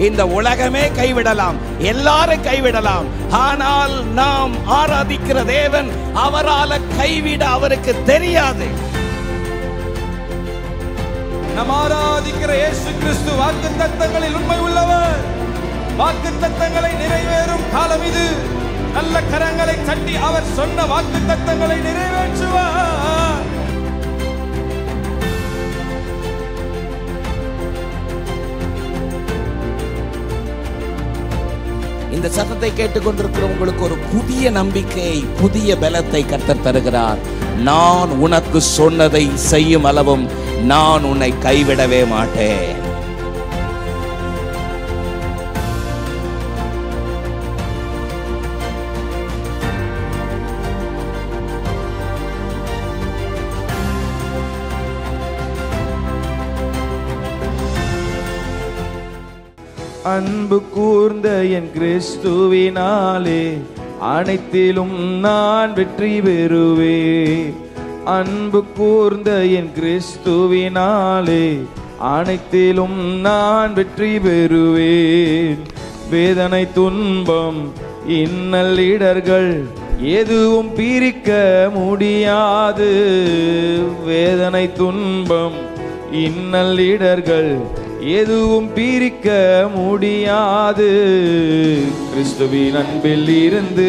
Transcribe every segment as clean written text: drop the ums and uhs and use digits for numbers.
இந்த உலகமே கைவிடலாம், எல்லாரும் கைவிடலாம். ஆனால் நாம் ஆராதிக்கிற தேவன், அவரால் கைவிட அவருக்கு தெரியாது. நாம் ஆராதிக்கிற இயேசு கிறிஸ்து வாக்குத்தத்தங்களில் உண்மை உள்ளவர். வாக்குத்தத்தங்களை நிறைவேறும் காலம் இது. நல்ல கரங்களை தட்டி அவர் சொன்ன வாக்குத்தத்தங்களை நிறைவேற்றுவார். இந்த சத்தத்தை கேட்டுக்கொண்டிருக்கிற உங்களுக்கு ஒரு புதிய நம்பிக்கை, புதிய பலத்தை கர்த்தர் தருகிறார். நான் உனக்கு சொன்னதை செய்யும் அளவும் நான் உன்னை கைவிடவே மாட்டேன். அன்பு கூர்ந்த என் கிறிஸ்துவினாலே அனைத்திலும் நான் வெற்றி பெறுவேன். அன்பு கூர்ந்த என் கிறிஸ்துவினாலே அனைத்திலும் நான் வெற்றி பெறுவேன். வேதனை துன்பம் இன்னல் இடர்கள் எதுவும் பிரிக்க முடியாது. வேதனை துன்பம் இன்னல் இடர்கள் எதுவும் பிரிக்க முடியாது. கிறிஸ்துவின் அன்பில் இருந்து,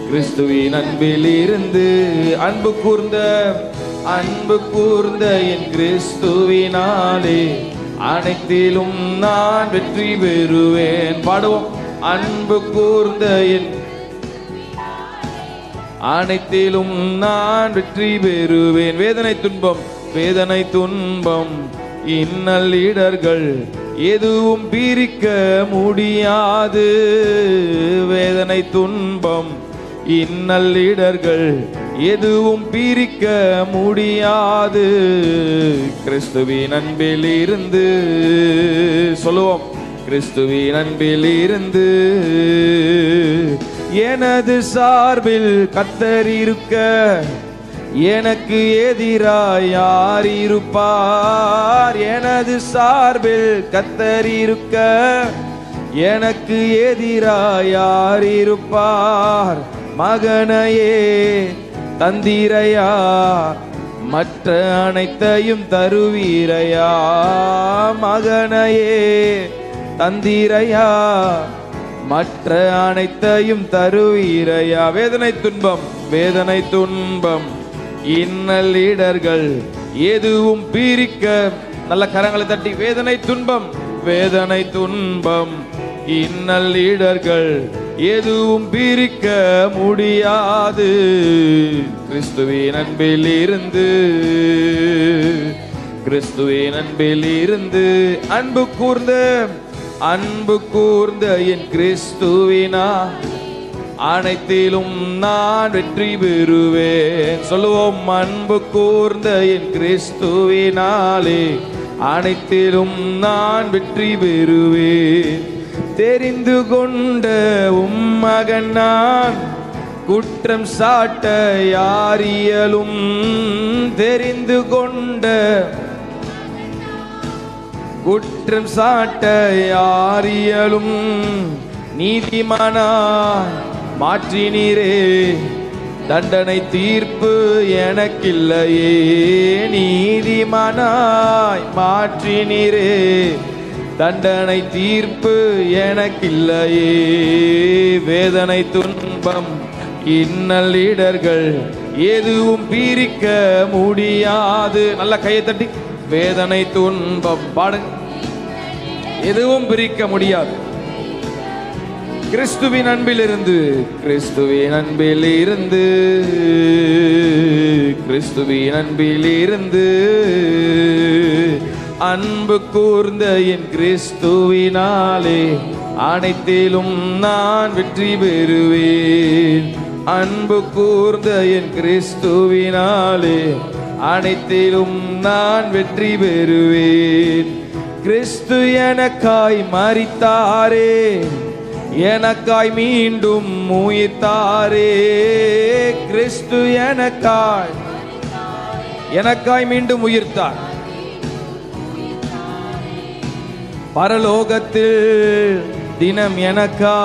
கிறிஸ்துவின் அன்பில் இருந்து அன்பு கூர்ந்த என் கிறிஸ்துவினாலே அனைத்திலும் நான் வெற்றி பெறுவேன். பாடுவோம். அன்பு கூர்ந்த என் அனைத்திலும் நான் வெற்றி பெறுவேன். வேதனை துன்பம் இன்னல் இடர்கள் எதுவும் பிரிக்க முடியாது. வேதனை துன்பம் இன்னல் இடர்கள் எதுவும் பிரிக்க முடியாது. கிறிஸ்துவின் அன்பில் இருந்து சொல்லுவோம். கிறிஸ்துவின் அன்பில் இருந்து எனது சார்பில் கர்த்தர் இருக்க எனக்கு எதிராய் யார் இருப்பார்? எனது சார்பில் கர்த்தர் இருக்க எனக்கு எதிராய் யார் இருப்பார்? மகனையே தந்திரையா மற்ற அனைத்தையும் தருவீரையா? மகனையே தந்திரையா மற்ற அனைத்தையும் தருவீரையா? வேதனை துன்பம் இன்னல் இடர்கள் எதுவும் பிரிக்க, நல்ல கரங்களை தட்டி, வேதனை துன்பம் இன்னல் இடர்கள் எதுவும் பிரிக்க முடியாது. கிறிஸ்துவின் அன்பில் இருந்து, கிறிஸ்துவின் அன்பில் இருந்து அன்பு கூர்ந்த என் கிறிஸ்துவினா அனைத்திலும் நான் வெற்றி பெறுவேன். சொல்லுவோம். அன்பு கூர்ந்த என் கிறிஸ்துவினாலே அனைத்திலும் நான் வெற்றி பெறுவேன். தெரிந்து கொண்ட மகன் நான் குற்றம் சாட்ட யார் இயலும்? தெரிந்து கொண்ட குற்றம் சாட்ட யார் இயலும்? நீதிமானாய் மாற்றினீரே தண்டனை தீர்ப்பு எனக்கில்லையே. நீதிமானாய் மாற்றினீரே தண்டனை தீர்ப்பு எனக்கில்லையே. வேதனை துன்பம் இன்னல் இடர்கள் எதுவும் பிரிக்க முடியாது. நல்ல கையை தட்டி, வேதனை துன்பம் பாடுங்க. எதுவும் பிரிக்க முடியாது. கிறிஸ்துவின் அன்பிலிருந்து, கிறிஸ்துவின் அன்பிலிருந்து, கிறிஸ்துவின் அன்பிலிருந்து அன்பு கூர்ந்த என் கிறிஸ்துவினாலே அனைத்திலும் நான் வெற்றி பெறுவேன். அன்பு கூர்ந்த என் கிறிஸ்துவினாலே அனைத்திலும் நான் வெற்றி பெறுவேன். கிறிஸ்து எனக்காய் மரித்தாரே, எனக்காய் மீண்டும் உயிர்த்தாரே. கிறிஸ்து எனக்காய் மீண்டும் உயிர்த்தார். பரலோகத்தில் தினம் எனக்கா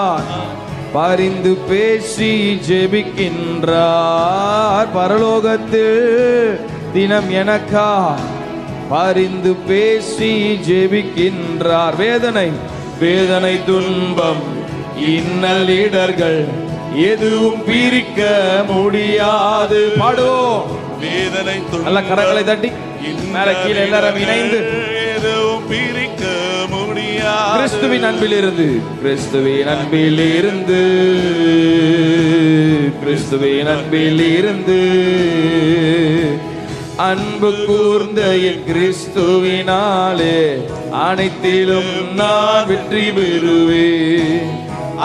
பரிந்து பேசி ஜெபிக்கின்றார். பரலோகத்தில் தினம் எனக்கா பரிந்து பேசி ஜெபிக்கின்றார். வேதனை துன்பம் இன்னல் இடர்கள் எதுவும் பிரிக்க முடியாது. பாடுவோம். வேதனை நல்ல கரங்களை தட்டி மேல கீழே எல்லாரும் இணைந்து எதுவும் பிரிக்க முடியாது. கிறிஸ்துவின் அன்பிலிருந்து கிறிஸ்துவின் அன்பிலிருந்து கிறிஸ்துவின் அன்பிலிருந்து அன்பு கூர்ந்த என் கிறிஸ்துவினாலே அனைத்திலும் நான் வெற்றி பெறுவேன்.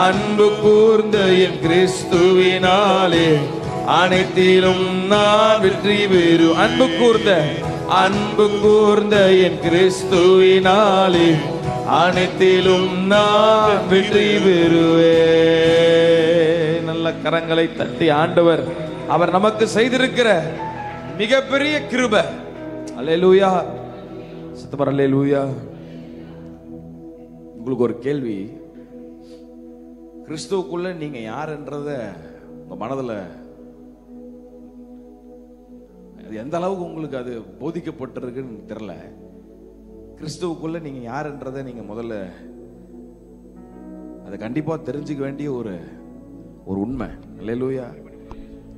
அன்பு கூர்ந்த என் கிறிஸ்துவினாலே அனைத்திலும் நான் வெற்றி பெறு. அன்பு கூர்ந்த என் கிறிஸ்துவினாலே அனைத்திலும் நான் வெற்றி பெறுவேன். நல்ல கரங்களை தட்டி ஆண்டவர் அவர் நமக்கு செய்திருக்கிற மிகப்பெரிய கிருபை. அல்லேலூயா. சத்தமா அல்லேலூயா. உங்களுக்கு ஒரு கேள்வி, கிறிஸ்துவுக்குள்ள நீங்க யாருன்றத உங்க மனதில் எந்த அளவுக்கு உங்களுக்கு அது போதிக்கப்பட்டிருக்குன்னு தெரியல. கிறிஸ்துவுக்குள்ள நீங்க யாருன்றதை நீங்க முதல்ல அதை கண்டிப்பா தெரிஞ்சுக்க வேண்டிய ஒரு உண்மை. அல்லேலூயா.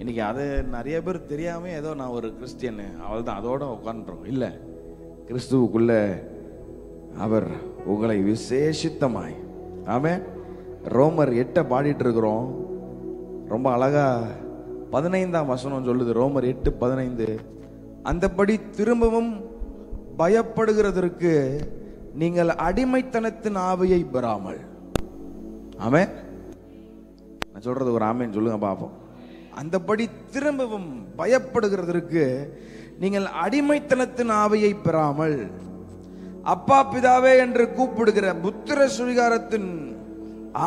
இன்னைக்கு அதை நிறைய பேர் தெரியாம ஏதோ நான் ஒரு கிறிஸ்டியன் அவள் தான் அதோட உட்காந்துறோம். இல்லை, கிறிஸ்துவுக்குள்ள அவர் உங்களை விசேஷித்தமாய், ஆமென். ரோமர் 8 பாடிட்டு இருக்கிறோம். ரொம்ப அழகா 15ஆம் வசனம் சொல்லுது. ரோமர் 8:15. அந்தபடி திரும்பவும் பயப்படுகிறதற்கு நீங்கள் அடிமைத்தனத்தின் ஆவியை பெறாமல். ஆமென். நான் சொல்றது ஒரு ஆமென் சொல்லுங்க பாப்போம். அந்தபடி திரும்பவும் பயப்படுகிறதற்கு நீங்கள் அடிமைத்தனத்தின் ஆவியை பெறாமல் அப்பா பிதாவே என்று கூப்பிடுகிற புத்திர சுவிகாரத்தின்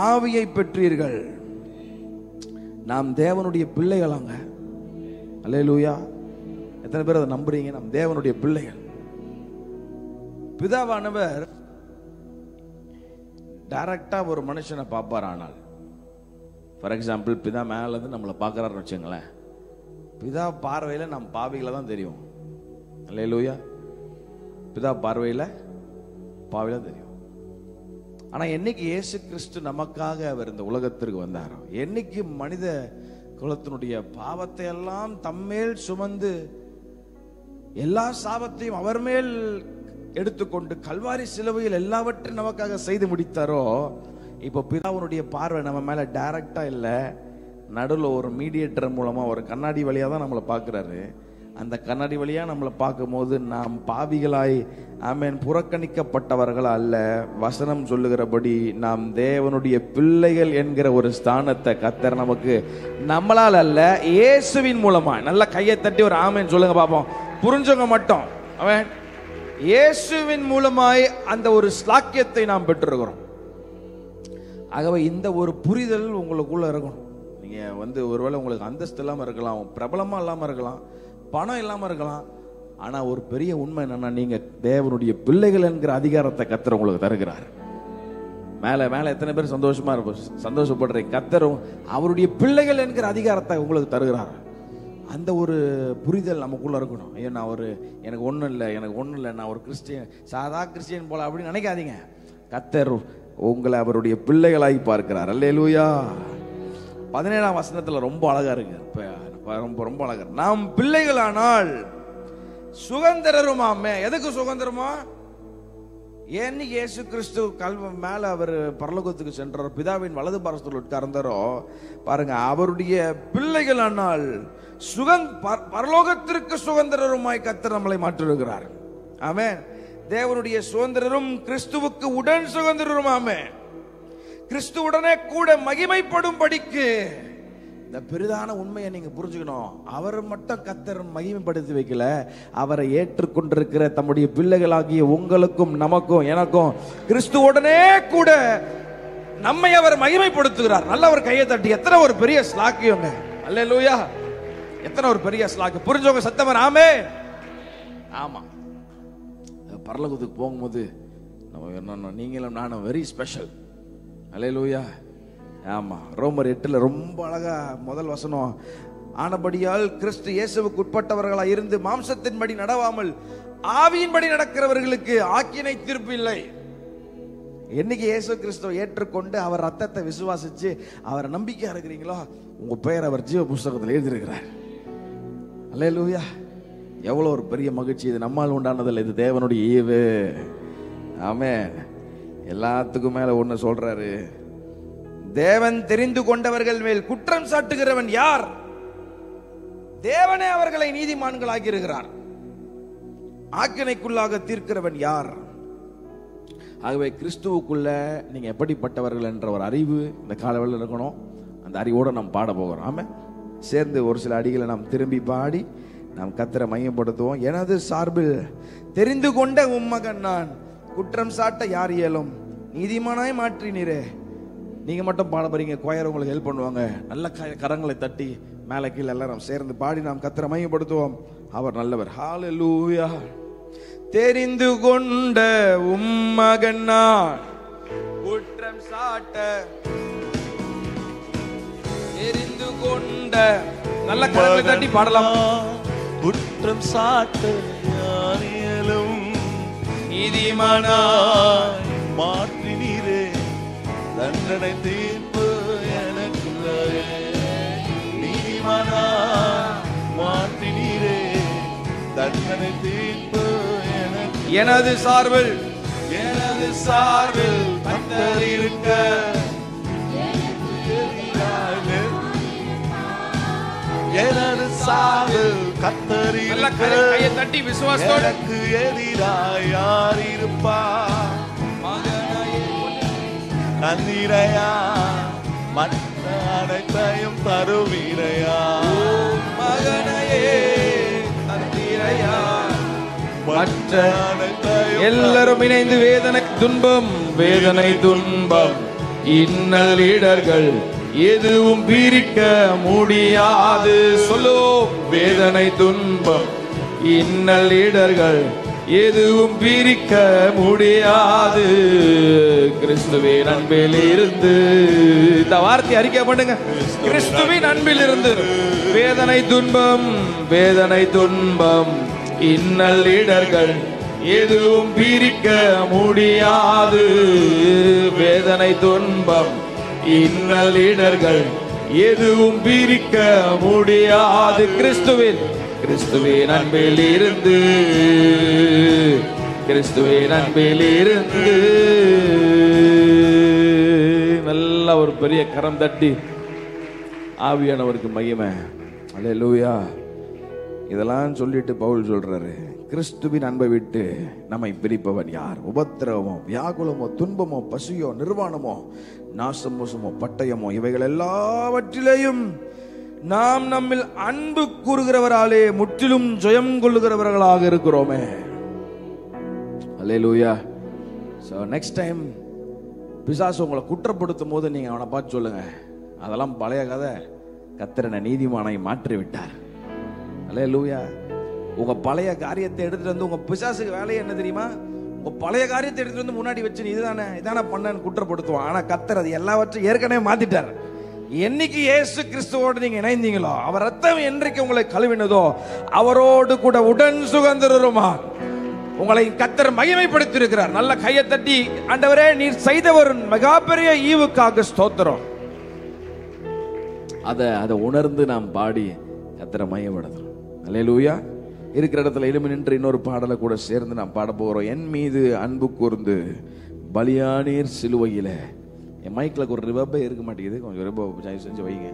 ஆவியை பெற்றீர்கள். நாம் தேவனுடைய பிள்ளைகளாங்க. அல்லேலூயா. எத்தனை பேர் அதை நம்புறீங்க? நாம் தேவனுடைய பிள்ளைகள். பிதாவானவர் டைரக்டா ஒரு மனுஷனை பார்ப்பார். ஆனால் ஃபார் எக்ஸாம்பிள், பிதா மேல இருந்து நம்மளை பார்க்கறாருன்னு வச்சுங்களேன். பிதா பார்வையில நம் பாவிகளை தான் தெரியும். அல்லேலூயா. பிதா பார்வையில பாவில தெரியும். ஆனா என்னைக்கு இயேசு கிறிஸ்து நமக்காக அவர் இந்த உலகத்திற்கு வந்தாரோ, என்னைக்கு மனித குலத்தினுடைய பாவத்தை எல்லாம் தம்மேல் சுமந்து எல்லா சாபத்தையும் அவர் மேல் எடுத்துக்கொண்டு கல்வாரி சிலுவையில் எல்லாவற்றையும் நமக்காக செய்து முடித்தாரோ, இப்போ பிதாவுடைய பார்வை நம்ம மேல டைரக்டா இல்ல, நடுவில் ஒரு மீடியேட்டர் மூலமா ஒரு கண்ணாடி வழியா தான் நம்மளை பார்க்கிறாரு. அந்த கண்ணாடி வழியா நம்மளை பார்க்கும் போது நாம் பாவிகளாய், ஆமென், புறக்கணிக்கப்பட்டவர்கள் அல்ல, வசனம் சொல்லுகிறபடி நாம் தேவனுடைய பிள்ளைகள் என்கிற ஒரு ஸ்தானத்தை கர்த்தர் நமக்கு நம்மளால் அல்ல இயேசுவின் மூலமா. நல்ல கையை தட்டி ஒரு ஆமென் சொல்லுங்க பாப்போம். புரிஞ்சவங்க மட்டும். ஆமென். இயேசுவின் மூலமாய் அந்த ஒரு ஸ்லாக்கியத்தை நாம் பெற்றிருக்கிறோம். ஆகவே இந்த ஒரு புரிதல் உங்களுக்குள்ள இருக்கணும். நீங்க ஒருவேளை உங்களுக்கு அந்தஸ்து இல்லாம இருக்கலாம், பிரபலமா இல்லாம இருக்கலாம், பணம் இல்லாம இருக்கலாம். ஆனா ஒரு பெரிய உண்மை என்னன்னா, நீங்க தேவனுடைய பிள்ளைகள் என்கிற அதிகாரத்தை கர்த்தர் உங்களுக்கு தருகிறார். மேல மேல எத்தனை பேர் சந்தோஷப்படுறீங்க? கர்த்தர் அவருடைய பிள்ளைகள் என்கிற அதிகாரத்தை உங்களுக்கு தருகிறார். அந்த ஒரு புரிதல் நமக்குள்ள இருக்கணும். ஐயோ நான் எனக்கு ஒன்றும் இல்லை, நான் ஒரு கிறிஸ்டியன், சாதா கிறிஸ்டியன் போல அப்படின்னு நினைக்காதீங்க. கர்த்தர் உங்களை அவருடைய பிள்ளைகளாய் பார்க்கிறார். அல்லேலூயா. 17ஆம் வசனத்துல ரொம்ப அழகா இருக்கு. ரொம்ப அழகா, நாம் பிள்ளைகளானால் சுதந்திரருமாமே. எதுக்கு சுதந்திரமா? ஏன்னு இயேசு கிறிஸ்து மேல அவர் பரலோகத்துக்கு சென்றார், பிதாவின் வலது பாரசத்தில் உட்கார்ந்தாரோ பாருங்க, அவருடைய பிள்ளைகளானால் பரலோகத்திற்கு சுதந்திரருமாய் கர்த்தர் நம்மளை மாற்றிருக்கிறார். ஆமென். தேவனுடைய சுதந்திரரும் கிறிஸ்துவுக்கு உடன் சுதந்திரருமாமே. கிறிஸ்துவுடனே கூட மகிமைப்படும் படிக்கு. இந்த பெரிதான உண்மையை நீங்க புரிஞ்சுக்கணும். அவர் மட்டும் கர்த்தர் மகிமைப்படுத்தி வைக்கல, அவரை ஏற்றுக்கொண்டிருக்கிற தம்முடைய பிள்ளைகளாகிய உங்களுக்கும் நமக்கும் எனக்கும் கிறிஸ்துவுடனே கூட நம்மை அவர் மகிமைப்படுத்துகிறார். நல்ல ஒரு கையை தட்டி. எத்தனை ஒரு பெரிய ஸ்லாக்கியங்க. அல்லேலூயா. எத்தனை ஒரு பெரிய ஸ்லாக்கியம். புரிஞ்சவங்க சத்தம் ஆமே. ஆமா. பரலோகத்துக்கு போகும்போது நம்ம என்ன, நீங்களும் நானும் வெரி ஸ்பெஷல். அல்லேலூயா. ஆமா, ரோமர் 8 ரொம்ப அழகா முதல் வசனம், ஆனபடியால் கிறிஸ்து இயேசுவுக்கு உட்பட்டவர்களா இருந்து மாம்சத்தின்படி நடவாமல் ஆவியின்படி நடக்கிறவர்களுக்கு ஆக்கினை தீர்ப்பு இல்லை. என்னைக்கு இயேசு கிறிஸ்துவை ஏற்றுக்கொண்டு அவர் ரத்தத்தை விசுவாசிச்சு அவரை நம்பிக்கையா இருக்கிறீங்களோ, உங்க பெயர் அவர் ஜீவ புஸ்தகத்தில் எழுதியிருக்கிறார். அல்லேலூயா. எவ்வளவு ஒரு பெரிய மகிழ்ச்சி! இது நம்மால் உண்டானதில்லை, இது தேவனுடைய ஈவு. ஆமென். எல்லாத்துக்கும் மேல ஒண்ணு சொல்றாரு, தேவன் தெரிந்து கொண்டவர்கள் மேல் குற்றம் சாட்டுகிறவன் யார்? தேவனே அவர்களை நீதிமான்களாகி இருக்கிறார். ஆக்கினைக்குள்ளாக தீர்க்கிறவன் யார்? ஆகவே கிறிஸ்துவுக்குள்ள நீங்க எப்படிப்பட்டவர்கள் என்ற ஒரு அறிவு இந்த காலவெளியில் இருக்கணும். அந்த அறிவோடு நாம் பாட போகிறோம். ஆமா, சேர்ந்து ஒரு சில அடிகளை நாம் திரும்பி பாடி நாம் கர்த்தரை மையப்படுத்துவோம். எனது சார்பில் தெரிந்து கொண்ட உம்மகன் நான், குற்றம் சாட்ட யார் இயலும், நீதிமானாய் மாற்றினீரே. நீங்க மட்டும் பாட போறீங்க, கொயர் உங்களுக்கு ஹெல்ப் பண்ணுவாங்க. நல்ல கரங்களை தட்டி மேலே கீழே எல்லாரும் சேர்ந்து பாடி நாம் கர்த்தரை மையப்படுத்துவோம். அவர் நல்லவர். ஹalleluya. தெரிந்து கொண்ட உம்மகன் நான், குற்றம் சாட்ட தெரிந்து கொண்ட, நல்ல கரங்களை தட்டி பாடலாம். குற்றம் சாட்ட யார் இயலும், நீதிமானாய் மாற்றினீரே. தண்டனை தீர்ப்பு எனக்கு நீதிமானாய் மாற்றினீரே. தண்டனை தீர்ப்பு எனக்கு. எனது சார்பில் கர்த்தர் இருக்க எனது சார்பில் கர்த்தர் இருக்க. கையை தட்டி விசுவாசத்தோடு, எனக்கு எதிராய் யார் இருப்பார்? நந்திரையா, மற்ற அனைத்தையும் தருவீரையா. மகனையே தந்திரையா, மற்ற அனைத்தையும் எல்லாரும் இணைந்து வேதனை துன்பம், வேதனை துன்பம், இன்னல் இடர்கள் எதுவும் பிரிக்க முடியாது. சொல்லு, வேதனை துன்பம், இன்னல் இடர்கள் எதுவும் பிரிக்க முடியாது. கிறிஸ்துவின் அன்பில் இருந்து, இந்த வார்த்தை அறிக்கை பண்ணுங்க. கிறிஸ்துவின் அன்பில் இருந்து வேதனை துன்பம், வேதனை துன்பம், இன்னல் இடர்கள் எதுவும் பிரிக்க முடியாது. வேதனை துன்பம், இன்னல் இடர்கள் எதுவும் பிரிக்க முடியாது. கிறிஸ்துவின் அன்பில் இருந்து, கிறிஸ்துவின் அன்பில் இருந்து. நல்ல ஒரு பெரிய கரம் தட்டி ஆவியானவருக்கு மகிமை. அல்லேலூயா. இதெல்லாம் சொல்லிட்டு பவுல் சொல்றாரு, கிறிஸ்துவின் அன்பை விட்டு நம்மை பிரிப்பவன் யார்? உபத்திரவமோ, வியாகுலமோ, துன்பமோ, பசியோ, நிர்வாணமோ, நாசமோசமோ, பட்டயமோ, இவைகள் எல்லாவற்றிலேயும் நாம் நம்மில் அன்பு கூறுகிறவராலே முற்றிலும் ஜெயம் கொள்ளுகிறவர்களாக இருக்கிறோமே. அல்லேலூயா. சோ நெக்ஸ்ட் டைம் பிசாசு உங்களை குற்றப்படுத்தும் போது நீங்க அவனை பார்த்து சொல்லுங்க, அதெல்லாம் பழைய கதை, கர்த்தர் நீதிமானை மாற்றி விட்டார். அல்லேலூயா. உங்க பழைய காரியத்தை எடுத்துட்டு வந்து, உங்க பிசாசுக்கு வேலையை என்ன தெரியுமா? உங்க பழைய காரியத்தை எடுத்துட்டு வந்து முன்னாடி வச்சு நீ இதானே பண்ணன்னு குற்றப்படுத்துவான். ஆனா கர்த்தர் அது எல்லாவற்றையும் ஏற்கனவே மாத்திட்டார். என்னைக்கு இயேசு கிறிஸ்துவோடு நீங்க இணைந்தீங்களோ, அவர் ரத்தம் என்றைக்கு உங்களை கழுவினதோ, அவரோடு கூட உடன் சுகந்தருமா உங்களை கர்த்தர் மகிமைப்படுத்தி இருக்கிறார். நல்ல கையை தட்டி, ஆண்டவரே நீர் செய்த ஒரு மிக பெரிய ஈவுக்காக ஸ்தோத்திரம். அதை உணர்ந்து நாம் பாடி கர்த்தரை மகிமைப்படுத்துறோம். அல்லேலூயா. இருக்கிற இடத்துல எழும்பி நின்று இன்னொரு பாடலை கூட சேர்ந்து நாம் பாட போகிறோம். என் மீது அன்பு கூர்ந்து பலியானீர் சிலுவையில. என் மைக்ல ஒரு ரிவர்பே இருக்க மாட்டேங்குது, கொஞ்சம் ரிவர்ப் தயவு செஞ்சு வைங்க.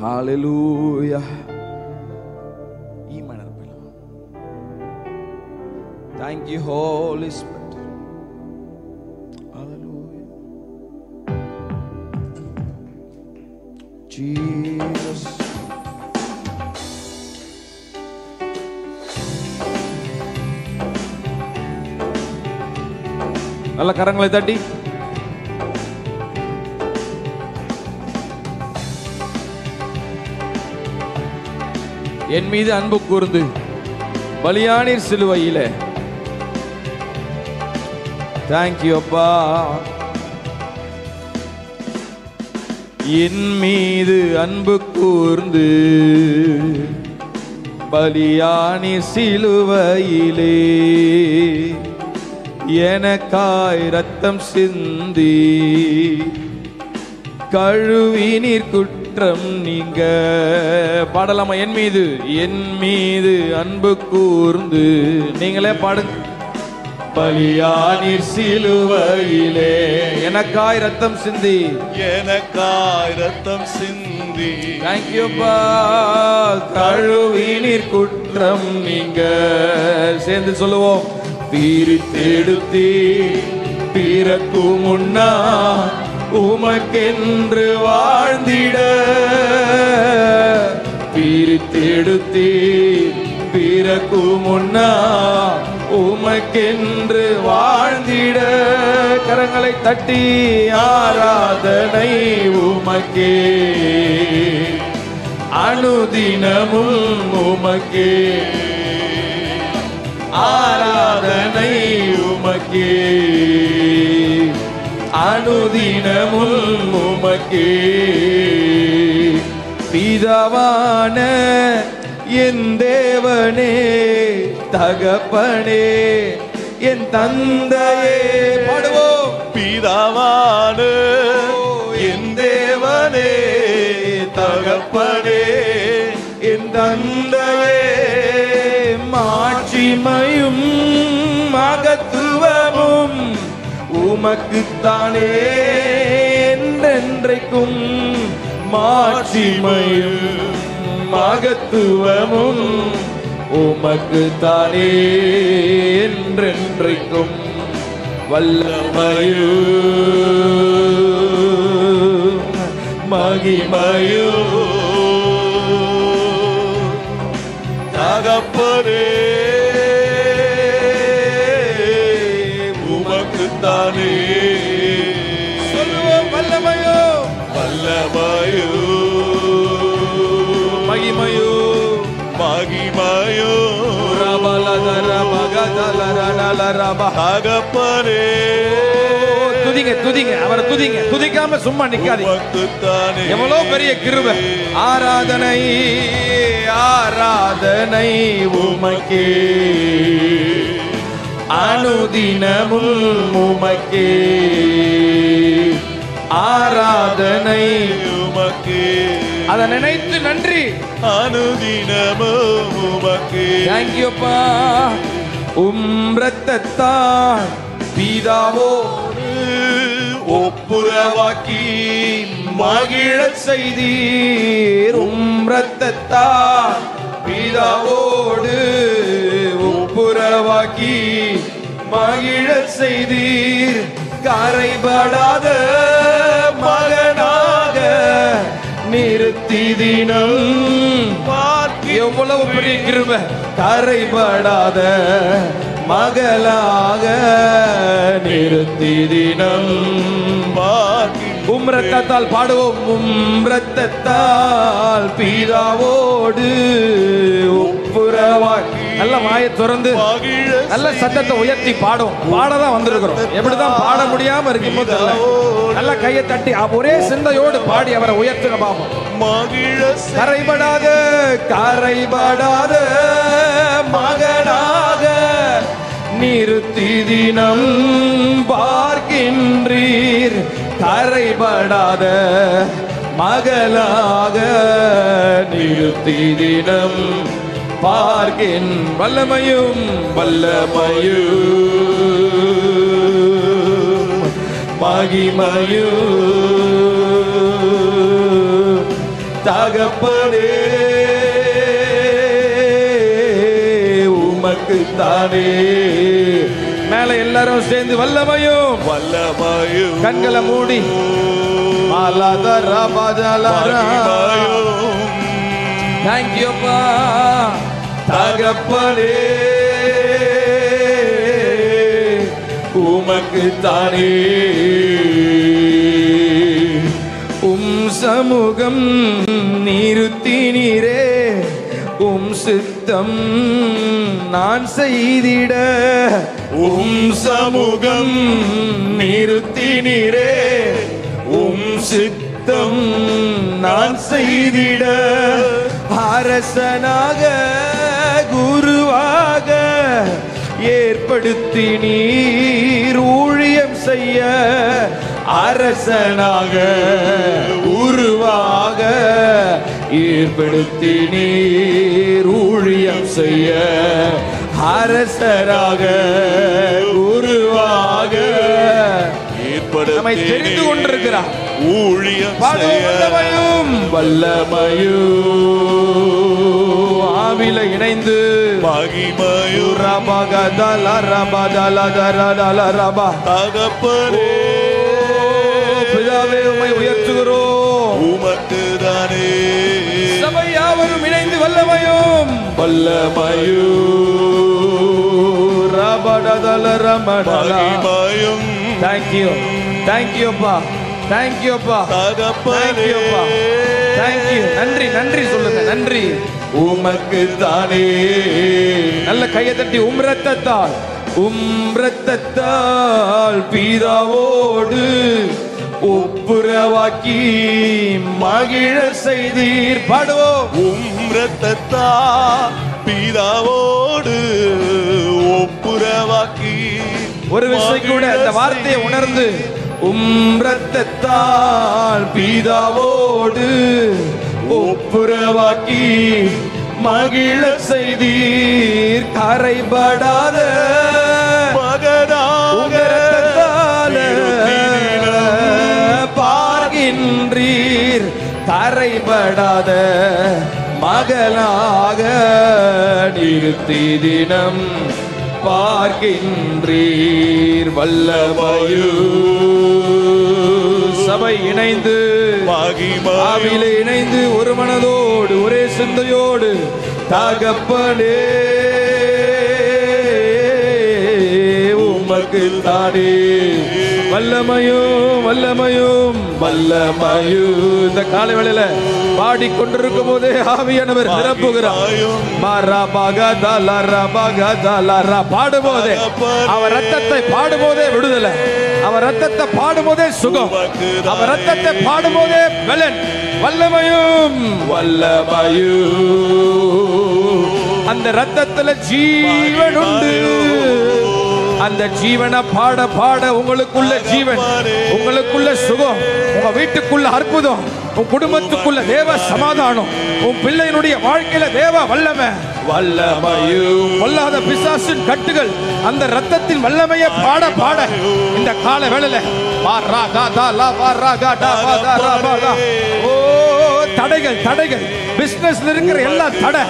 ஹalleluya. ஈமானர் பிள்ளை. Thank you Holy Spirit. Hallelujah. Jesus. நல்ல கரங்களை தட்டி என் மீது அன்பு கூர்ந்து பலியானீர் சிலுவையிலே தேங்க்யூ அப்பா. என் மீது அன்பு கூர்ந்து பலியானி சிலுவையிலே எனக்காய் ரத்தம் சிந்தி கழுவினீர் குற்றம் நீங்க. பாடலாமா? என் மீது அன்பு கூர்ந்து, நீங்களே பாடுங்க. பலியானீர் சிலுவையிலே எனக்காய் ரத்தம் சிந்தி, எனக்காய் ரத்தம் சிந்தி. தேங்க்யூ பா. கழுவினீர் குற்றம் நீங்க. சேர்ந்து சொல்லுவோம். பிரித்தெடுத்தீ பிறக்கும் முன்னா உமக்கென்று வாழ்ந்திட. பிரித்தெடுத்தீ பிறக்கும் முன்னா உமக்கென்று வாழ்ந்திட. கரங்களை தட்டி ஆராதனை உமக்கே, அனுதினமும் உமக்கே. ஆராதனை உமக்கே, அனுதினமும் உமக்கே. பிதாவான என் தேவனே, தகப்பனே, என் தந்தையே. பாடுவோம். பிதாவான என் தேவனே, தகப்பனே, என் தந்தையே. மாட்சிமையும் மகத்துவமும் உமக்குத்தானே என்றென்றைக்கும். மாட்சிமையும் மகத்துவமும் உமக்குத்தானே என்றென்றைக்கும். வல்லமையோ மகிமையோ தகப்பனே உமக்குத்தானே. சொல்லுவோம். வல்லமையோ வல்லமையோ மகிமையோ மகிமையோ தகப்பனே. துதிங்க துதிங்க, அவரை துதிங்க. துதிக்காம சும்மா நிக்காதீங்க. உமக்குத்தானே. எவ்வளவு பெரிய கிருபை. ஆராதனை ஆராதனை உமக்கே, அனுதினமும் உமக்கே. ஆராதனை உமக்கே, அதை நினைத்து நன்றி. அனுதினமும் உமக்கே. தேங்க்யூப்பா. ரத்தத்தான் பிதாவோடு ஒப்புரவாக்கி மகிழச் செய்தீர். ரத்தத்தான் பிதாவோடு ஒப்புரவாக்கி மகிழச் செய்தீர். கரைபடாத மகனாக நிறுத்தி தினம். எவ்வளவு பெரிய கிருபை. கரைபடாத மகளாக நிறுத்தி தினம். ரத்தத்தால் பாடுவோம். ரத்தத்தால் பிதாவோடு ஒப்புரவாக்கி. நல்ல வாயை திறந்து நல்ல சத்தத்தை உயர்த்தி பாடும். பாடதான் வந்திருக்கிறோம். எப்படிதான் பாட முடியாம இருக்கும்போது தெரியல. நல்ல கையை தட்டி ஒரே சிந்தையோடு பாடி அவரை உயர்த்துங்க பாப்போம். கரைபடாத கரைபடாத மகனாக நிறுத்தி தினம் பார்க்கின்றீர். கரைபடாத மகளாக நிறுத்தி தினம் பார்க்கின். வல்லமையும் வல்லமையும் மகிமையும் தகப்பனே உமக்குத்தானே. மேல எல்லாரும் சேர்ந்து வல்லமையும் வல்லமையும். கண்களை மூடி தேங்க்யூப்பா. தகப்பனே உமக்குத்தானே. சமூகம் நிறுத்தி நீரே உம் சித்தம் நான் செய்திட உம் சமூகம் நிறுத்தினீரே. உம் சித்தம் நான் செய்திட அரசனாக குருவாக ஏற்படுத்தி நீர் ஊழியம் செய்ய. அரசனாக குருவாக ஏற்படுத்தி நீர் ஊழியம் செய்ய. அரசராக குருவாக நம்மை தெரிந்து கொண்டிருக்கிறார். ஊழியம் வல்லமையும் வல்லமையும் ஆவில இணைந்து மகிமையும் தகப்பனே பிதாவே உம்மை உயர்த்துகிறோம். உமக்குதானே சபை யாவரும் இணைந்து வல்லமையும் மகிமையும் தேங்க்யூ தேங்க்யூ அப்பா தேங்க்யூ அப்பா தகப்பனே தேங்க்யூ. நன்றி நன்றி சொல்லுங்க. நன்றி உமக்கு தானே. நல்ல கையை தட்டி உம் ரத்தத்தால் பிதாவோடு ஒப்புரவாக்கி மகிழ செய்தீர். பாடுவோம். உம் ரத்தத்தால் பிதாவோடு ஒப்புரவாக்கி. ஒரு விஷயம் கூட இந்த வார்த்தையை உணர்ந்து உம் ரத்தத்தால் பிதாவோடு ஒப்புரவாக்கி மகிழ செய்தீர். கரைபடாத மகனாக பார்க்கின்றீர். கரைபடாத மகளாக நிறுத்தி தினம் பார்க்கின்றீர். வல்லமையு சபை இணைந்து ஆவிலே இணைந்து ஒரு மனதோடு ஒரே சிந்தையோடு தகப்பனே உமக்கு தானே வல்லமையும் வல்லமையும் வல்லமையும். இந்த காலை வேளையில பாடிக்கொண்டிருக்கும் போதே ஆவியானவர் நிரப்புகிறார். பாடும்போதே அவர் ரத்தத்தை பாடும்போதே விடுதலை, அவர் ரத்தத்தை பாடும்போதே சுகம், அவர் ரத்தத்தை பாடும்போதே பலன். வல்லமையும் வல்லமையும் அந்த ரத்தத்துல ஜீவன் உண்டு. அந்த ஜீவனை பாட பாட உங்களுக்குள்ள ஜீவன், உங்களுக்குள்ள சுகம், உங்க வீட்டுக்குள்ள அற்புதம், உன் குடும்பத்துக்குள்ள தேவ சமாதானம், உன் பிள்ளையினுடைய வாழ்க்கையில தேவ வல்லமை. வல்லமையும் கொல்லாத பிசாசின் கட்டுகள் அந்த ரத்தத்தின் வல்லமையை பாட பாட இந்த கால வேளையில தடைகள் தடைகள் பிசினஸ்ல இருக்கிற எல்லா தடை,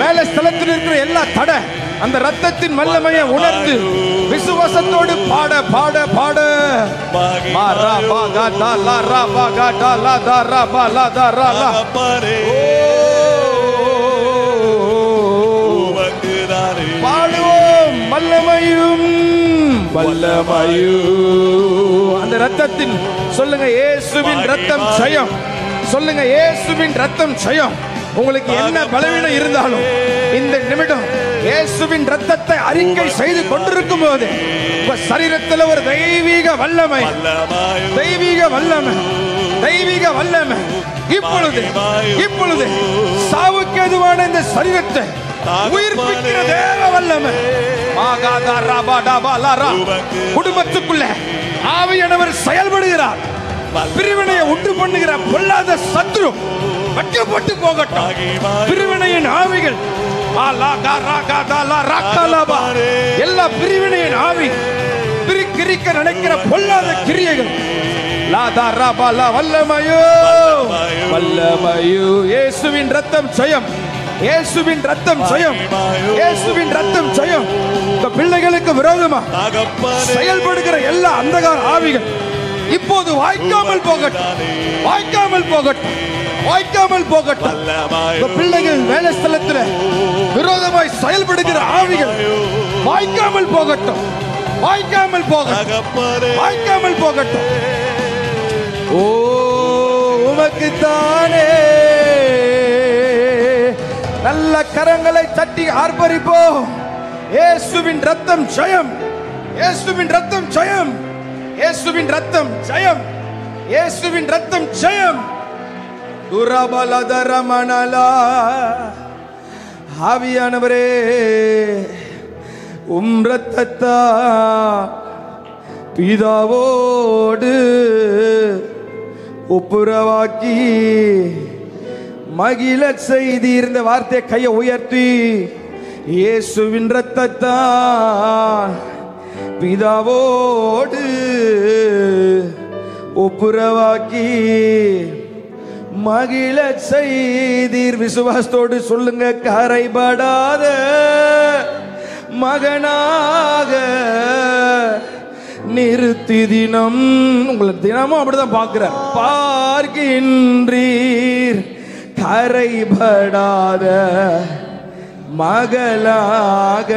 வேலை ஸ்தலத்தில் இருக்கிற எல்லா தடை அந்த ரத்தத்தின் வல்லமையை உணர்ந்து விசுவாசத்தோடு பாட பாட பாட. பாடுவோம் வல்லமையும் வல்லமையும் அந்த ரத்தத்தின். சொல்லுங்க இயேசுவின் ரத்தம் ஜெயம். சொல்லுங்க இயேசுவின் ரத்தம் ஜெயம். உங்களுக்கு என்ன பலவீனம் இருந்தாலும் இந்த நிமிடம் இயேசுவின் ரத்தத்தை அறிக்கை செய்து கொண்டிருக்கும் போது உங்க சரீரத்தில் ஒரு தெய்வீக வல்லமை, தெய்வீக வல்லமை, தெய்வீக வல்லமை இப்பொழுது இப்பொழுது சாவுக்கு எதுவான இந்த சரீரத்தை உயிர்ப்பிக்கிற தேவ வல்லமை. குடும்பத்துக்குள்ள ஆவியானவர் செயல்படுகிறார். பிரிவினையை உண்டு பண்ணுகிற பொல்லாத சத்ரு வெட்டப்பட்டு போகட்டும். பிரிவினையின் ஆவிகள் எல்லா பிரிவினையின் ஆவி பிரிக்க நினைக்கிற பொல்லாத கிரியைகள் வல்லமையோ வல்லமையோ. இயேசுவின் ரத்தம் ஜெயம், இயேசுவின் ரத்தம் ஜெயம், இயேசுவின் ரத்தம் ஜெயம். இந்த பிள்ளைகளுக்கு விரோதமா செயல்படுகிற எல்லா அந்தகார ஆவிகள் இப்போது வாய்க்காமல் போகட்டும், வாய்க்காமல் போகட்டும், வாய்க்காமல் போகட்டும். பிள்ளைகள் வேலை ஸ்தலத்தில் விரோதமாய் செயல்படுகிற ஆவிகள் வாய்க்காமல் போகட்டும், வாய்க்காமல் போகட்டும், வாய்க்காமல் போகட்டும். ஓ உமக்கு தானே நல்ல நல்ல கரங்களை தட்டி ஆர்ப்பரிப்போம். இயேசுவின் ரத்தம் ஜெயம், இயேசுவின் ரத்தம் ஜெயம், இயேசுவின் ரத்தம் ஜெயம், இயேசுவின் ரத்தம் ஜெயம். துரபலதரமனலா ஆவியானவரே, ரத்தத்தா பிதாவோடு ஒப்புரவாக்கி மகிழ செய்தீர். இந்த வார்த்தையை கையை உயர்த்தி, இயேசுவின் ரத்தத்தான் பிதாவோடு ஒப்புரவாக்கி மகிழ செய்தீர். விசுவாசத்தோடு சொல்லுங்க, கரைபடாத மகனாக நிறுத்தி தினம். உங்களை தினமும் அப்படிதான் பார்க்கின்றீர். கரைபடாத மகளாக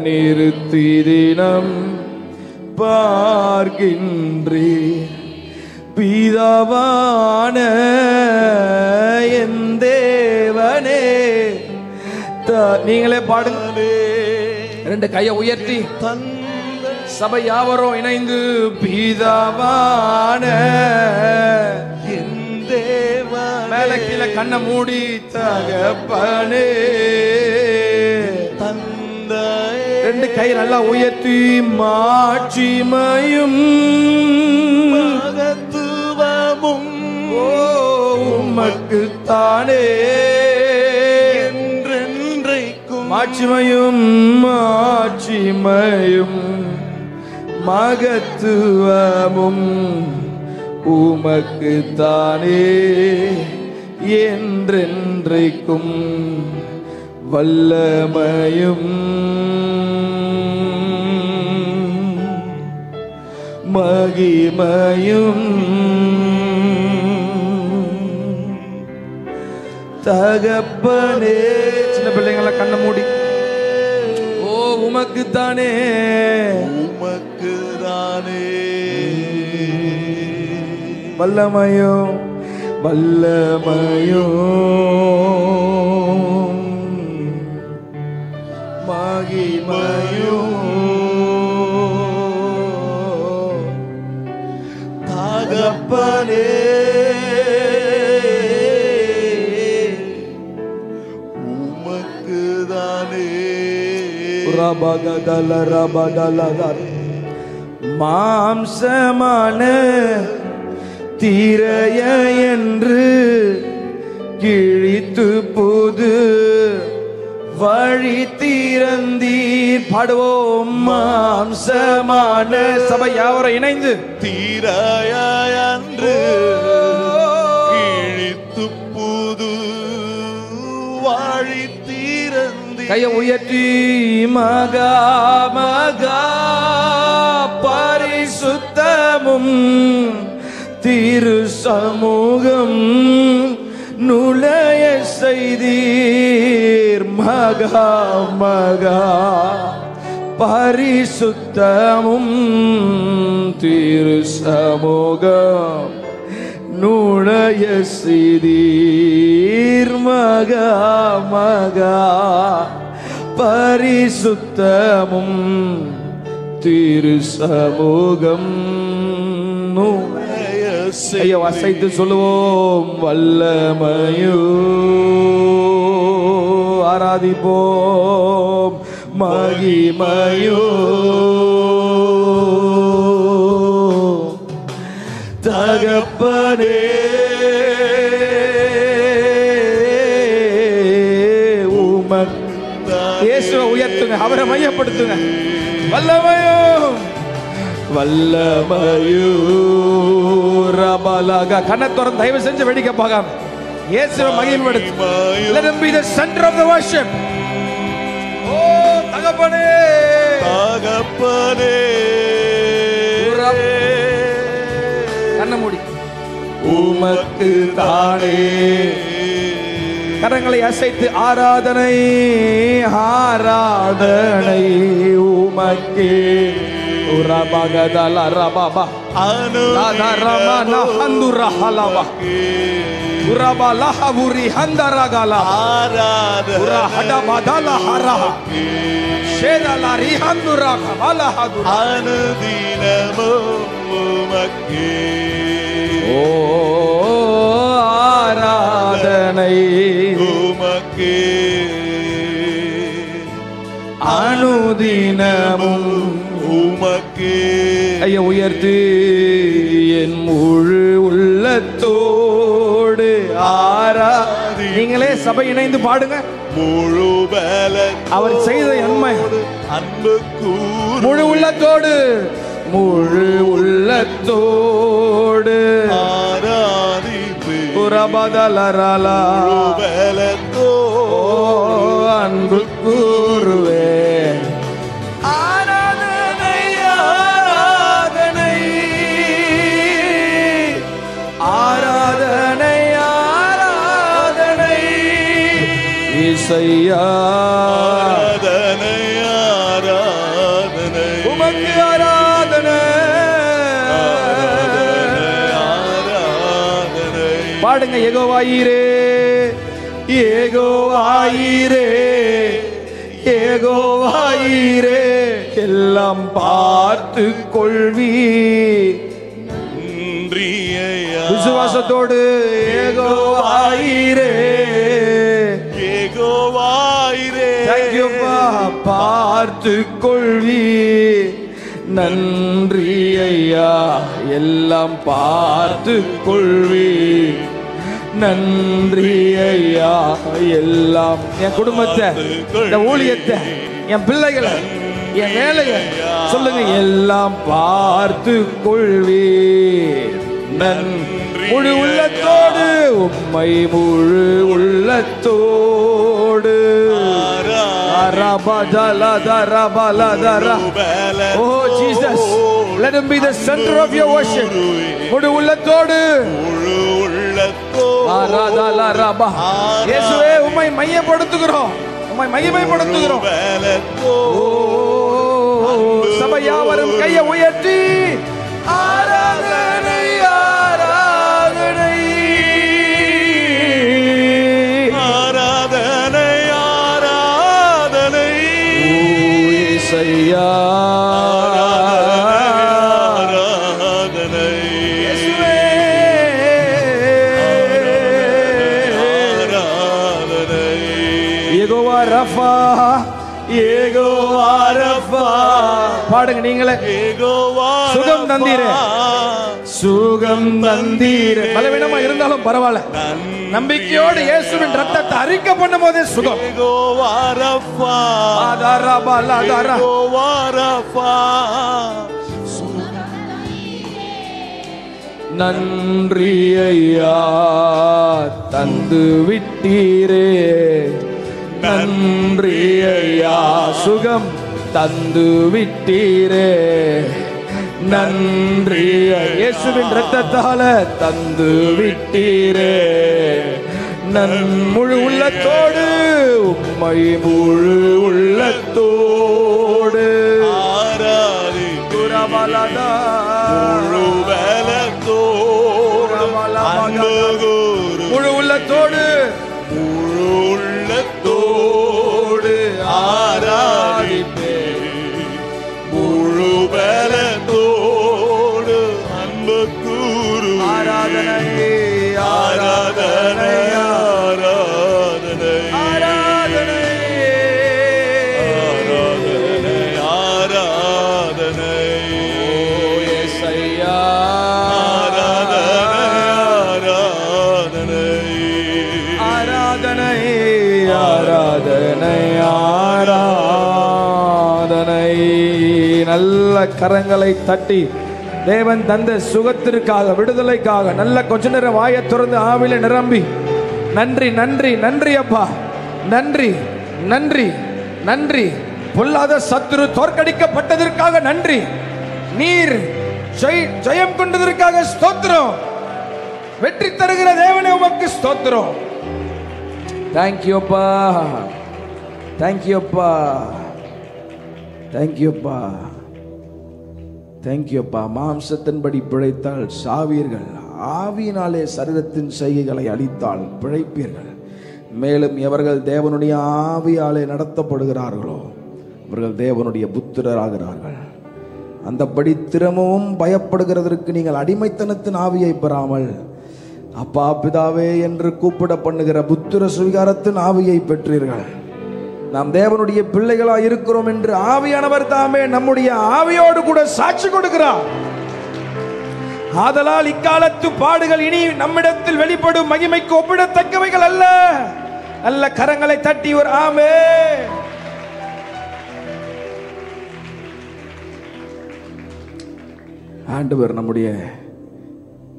நிறுத்தி தினம் பார்க்கின்றீர். பிதாவான என் தேவனே, நீங்களே பாடுங்க. ரெண்டு கையை உயர்த்தி சபை யாவரும் இணைந்து, பிதாவான என் தேவனே, மேல கீழே கண்ணை மூடி, தகப்பனே ரெண்டு கை நல்லா உயர்த்தி, மாட்சிமையும் மகத்துவமும் உமக்கு தானே என்றென்றைக்கும். மாட்சிமையும் மாட்சிமையும் மகத்துவமும் உமக்கு தானே என்றென்றைக்கும். வல்லமையும் மகிமையும் தகப்பனே. சின்ன பிள்ளைங்கள கண்ணை மூடி, ஓ உமக்கு தானே, உமக்கு தானே. வல்லமையும் வல்லமையும் மகிமையும் தகப்பனே உமக்கு தானே. ரபகதல ரபதலதர் மாம்சமான தீரைய என்று கிழித்து புது வழி திறந்தீர். பாடுவோம், மாம்சமான சபை யாவரும் இணைந்து, தீரையன்று கிழித்து புது வழி திறந்தீர். கையை உயர்த்தி, மகா மகா பரிசுத்தமும் திரு சமூகம் நுழைய செய்தீர். மகா மகா பரிசுத்தமும் திரு சமூகம் நுழைய செய்தீர். மகா மகா பரிசுத்தமும் திரு சமூகம் ஐயா வசைத்து சொல்லுவோம். வல்லமையோ ஆராதிப்போம், மகிமையோ தகப்பனே உமக்கு. இயேசுவை உயர்த்துங்க, அவரை மையப்படுத்துங்க. வல்லமையோ வல்லமையோ ரபலக. கண்ணை திறந்து தயவு செஞ்சு வெடிக்க பார்க்காம இயேசுவை மகிமைப்படுத்து. Let him be the center of the worship. ஓ தகப்பனே தகப்பனே கண்ணை மூடி, உமக்கு தானே. கரங்களை அசைத்து ஆராதனை ஆராதனை உமக்கே Urabagadala rababa. Lada ramana handura halaba. Urabalaha buri handaragala. Urahada badala haraha. Sheda la rihandura kabala hadura. Oh, ஆராதனை உமக்கே அனுதினமும் உமக்கே. ஐயா உயர்த்து என் முழு உள்ளத்தோடு ஆராதி. நீங்களே சபை இணைந்து பாடுங்க. முழு பல அவர் செய்த நன்மை அன்பு முழு உள்ளத்தோடு முழு உள்ளத்தோடு ஆராதிப்பு புறபதலரலா பலத்தோ அன்பு கூறுவேன். ஆராதனை ஆராதனை ஆராதனை ஆராதனை இசையா ஆராதனை ஆராதனை உமக்கு ஆராதனை. ஆராதனை பாடுங்க. யெகோவாயீரே யெகோவாயீரே யெகோவாயீரே எல்லாம் பார்த்து கொள்வி. நன்றியையா விசுவாசத்தோடு யெகோவாயீரே யெகோவாயிரே தேங்க்யூப்பா பார்த்து கொள்வி. நன்றி ஐயா எல்லாம் பார்த்து கொள்வி. நன்றி ஐயா எல்லாம் என் குடும்பத்தை இந்த ஊழியத்தை என் பிள்ளைகளை என் வேலையை சொல்லுங்க எல்லாம் பார்த்து கொள்வி. முழு உள்ளத்தோடு உம்மை முழு உள்ளத்தோடு Oh Jesus, let him be the center of your worship. முழு உள்ளத்தோடு இயேசுவே உம்மை மையப்படுத்துகிறோம், உம்மை மகிமைப்படுத்துகிறோம். சபை யாவரும் கையை உயர்த்தி ஆராதனை ஆராதனை ஆராதனை ஆராதனை இசையா ஆராதனை ஆராதனை யெகோவா ரஃபா யெகோவா ரஃபா. பாடுங்க நீங்களே. யெகோவா சுகம் தந்தீரே சுகம் தந்தீரே. பலவீனமா இருந்தாலும் பரவாயில்ல, நம்பிக்கையோடு இயேசுவின் ரத்தத்தை அறிக்கை பண்ணும் போதே சுகம். யெகோவா ரஃபா ஆதாரபா லாதாரா. யெகோவா ரஃபா நன்றி ஐயா தந்து விட்டீரே. நன்றி ஐயா சுகம் தந்து விட்டீரே. நன்றி இயேசுவின் இரத்தத்தால தந்து விட்டீரே. முழு உள்ளத்தோடு உம்மை முழு உள்ளத்தோடு ஆராதி குரபலதா முழு பலத்தோடு அன்பு கூறு முழு உள்ளத்தோடு முழு உள்ளத்தோடு ஆராதிப்பே முழு பலத்தோடு அன்பு கூறு ஆராதனை ஆராதனை ஆராதனை ஆராதனை ஆராதனை ஆராதனை இயேசையா ஆராதனை ஆராதனை ஆராதனை ஆராதனை. நல்ல கரங்களை தட்டி தேவன் தந்த சுகத்திற்காக விடுதலைக்காக நல்ல கொஞ்ச நேரம் வாயை திறந்து ஆவில நிரம்பி நன்றி நன்றி நன்றி அப்பா, நன்றி நன்றி நன்றி. பொல்லாத சத்துரு தோற்கடிக்கப்பட்டதற்காக நன்றி. நீர் ஜெயம் கொண்டதற்காக ஸ்தோத்திரம். வெற்றி தருகிற தேவனே உமக்கு ஸ்தோத்திரம். தேங்க்யூ அப்பா, தேங்க்யூ அப்பா, தேங்க்யூ அப்பா. தேங்க்யூ அப்பா. மாம்சத்தின்படி பிழைத்தால் சாவீர்கள், ஆவியினாலே சரீரத்தின் செய்கைகளை அழித்தால் பிழைப்பீர்கள். மேலும் எவர்கள் தேவனுடைய ஆவியாலே நடத்தப்படுகிறார்களோ அவர்கள் தேவனுடைய புத்திரராகிறார்கள். அந்தபடி திரும்பவும் பயப்படுகிறதற்கு நீங்கள் அடிமைத்தனத்தின் ஆவியை பெறாமல் அப்பா பிதாவே என்று கூப்பிட பண்ணுகிற புத்திர சுவிகாரத்தின் ஆவியை பெற்றீர்கள். நாம் தேவனுடைய பிள்ளைகளாய் இருக்கிறோம் என்று ஆவியானவர் தாமே நம்முடைய ஆவியோடு கூட சாட்சி கொடுக்கிறார். ஆதலால் இக்காலத்து பாடுகள் இனி நம்மிடத்தில் வெளிப்படும் மகிமைக்கு ஒப்பிடத்தக்கவைகள் அல்ல. நல்ல கரங்களை தட்டி ஒரு ஆமென். ஆண்டவர் நம்முடைய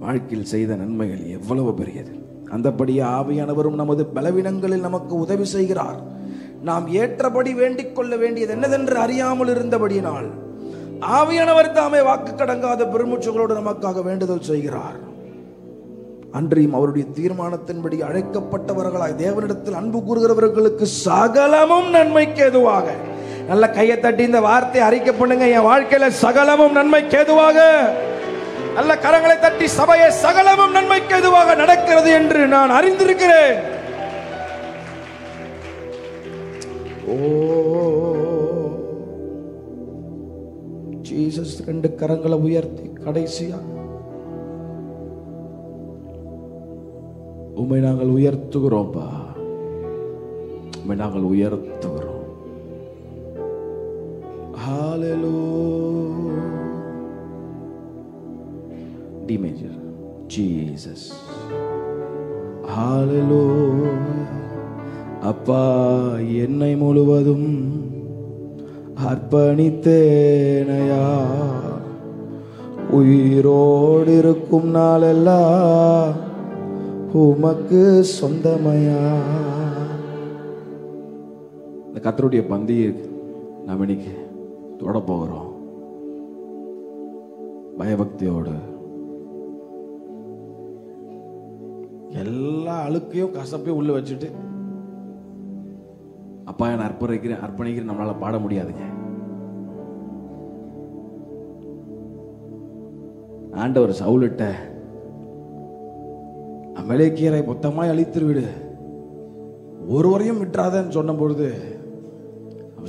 வாழ்க்கையில் செய்த நன்மைகள் எவ்வளவு பெரியது. அந்தபடியே ஆவியானவரும் நமது பலவீனங்களில் நமக்கு உதவி செய்கிறார். நாம் ஏற்றபடி வேண்டிக் கொள்ள வேண்டியது என்னதென்று அறியாமல் இருந்தபடியினால் ஆவியானவர் தாமே வாக்கு கடங்காத பெருமூச்சுகளோடு நமக்காக வேண்டுதல் செய்கிறார். அன்றையும் அவருடைய தீர்மானத்தின்படி அழைக்கப்பட்டவர்களாய் தேவனிடத்தில் அன்பு கூறுகிறவர்களுக்கு சகலமும் நன்மைக்கு ஏதுவாக. நல்ல கையை தட்டி இந்த வார்த்தை அறிக்கை பண்ணுங்க. என் வாழ்க்கையில சகலமும் நன்மைக்கு ஏதுவாக. நல்ல கரங்களை தட்டி சபையை சகலமும் நன்மைக்கு ஏதுவாக நடக்கிறது என்று நான் அறிந்திருக்கிறேன். ஓ ஜீசஸ், ரெண்டு கரங்களை உயர்த்தி கடைசியா உம்மை நாங்கள் உயர்த்துகிறோம்பா, உம்மை நாங்கள் உயர்த்துகிறோம். Hallelujah. D major Jesus. Hallelujah. அப்பா, என்னை முழுவதும் அர்ப்பணித்தேனையா, உயிரோடு இருக்கும் நாளெல்லாம் உமக்கு சொந்தமையா. இந்த கர்த்தருடைய பந்தியை நாம் இன்னைக்கு தொட போகிறோம். பயபக்தியோடு எல்லா அழுக்கையும் கசப்பையும் உள்ள வச்சுட்டு அப்பா என்ன அர்ப்பணிக்கிறேன் நம்மளால பாட முடியாதுங்க. ஆண்டவர் சவுலிட்ட அமலேக்கியரை மொத்தமாய் அழித்துவிடு, ஒருவரையும் விட்டுறாதன்னு சொன்ன பொழுது